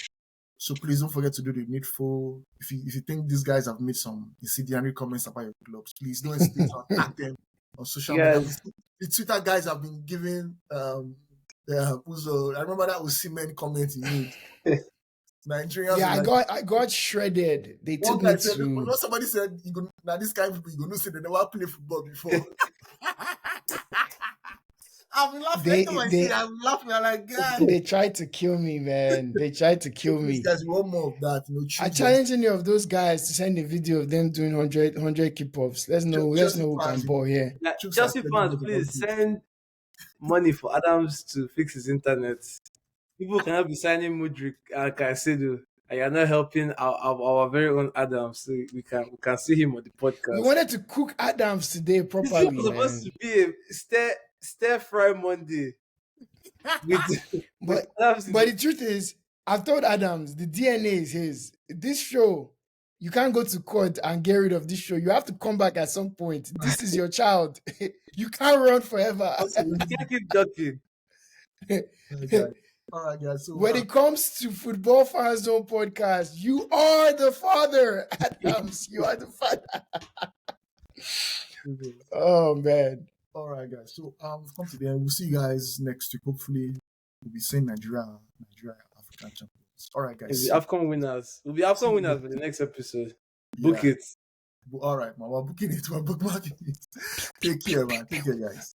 Speaker 1: So please don't forget to do the needful. If you think these guys have made some incendiary comments about your clubs, please don't hesitate to attack them on social media. The Twitter guys have been giving Uzo. I remember that was Seaman commenting. Nigerians.
Speaker 2: Yeah, I got shredded. They took me to.
Speaker 1: Somebody said, "Now this kind of people, you gonna say they never play football before." I'm laughing.
Speaker 2: They-
Speaker 1: Every time I
Speaker 2: they-
Speaker 1: see it, I'm laughing. I'm like, God.
Speaker 2: They tried to kill me, man. They tried to kill
Speaker 1: Please,
Speaker 2: me.
Speaker 1: guys, one more of that. No,
Speaker 2: I
Speaker 1: children.
Speaker 2: challenge any of those guys to send a video of them doing 100 keep-ups. Let's know
Speaker 1: Chelsea
Speaker 2: who can
Speaker 1: fans,
Speaker 2: ball here.
Speaker 3: Yeah,
Speaker 1: Chooks
Speaker 3: Chelsea
Speaker 1: are spending
Speaker 3: fans,
Speaker 1: money on
Speaker 3: please
Speaker 1: it.
Speaker 3: send money for Adams to fix his internet. People cannot be signing Mudrik and Caicedo, and you're not helping our very own Adams. So we can see him on the
Speaker 2: We
Speaker 3: podcast.
Speaker 2: wanted to cook Adams today
Speaker 3: This
Speaker 2: properly,
Speaker 3: was supposed
Speaker 2: man.
Speaker 3: to be a stir fry Monday with
Speaker 2: But
Speaker 3: Adams.
Speaker 2: but the truth is, I've told Adams the DNA is his. This show, you can't go to court and get rid of this show. You have to come back at some point. This is your child. You can't run forever.
Speaker 3: You can't keep ducking.
Speaker 1: All right, guys. So
Speaker 2: When it comes to Football Fans Zone podcast, you are the father, Adams. You are the father. Oh man.
Speaker 1: all right, guys. So we've come to the end. We'll see you guys next week. Hopefully, we'll be seeing Nigeria, African champions. All right,
Speaker 3: We'll
Speaker 1: guys.
Speaker 3: be AFCON winners. We'll be AFCON winners for the next episode. Book
Speaker 1: Yeah.
Speaker 3: it.
Speaker 1: All right, man. We're booking it. We're bookmarking it. Take care, man. Take care, guys.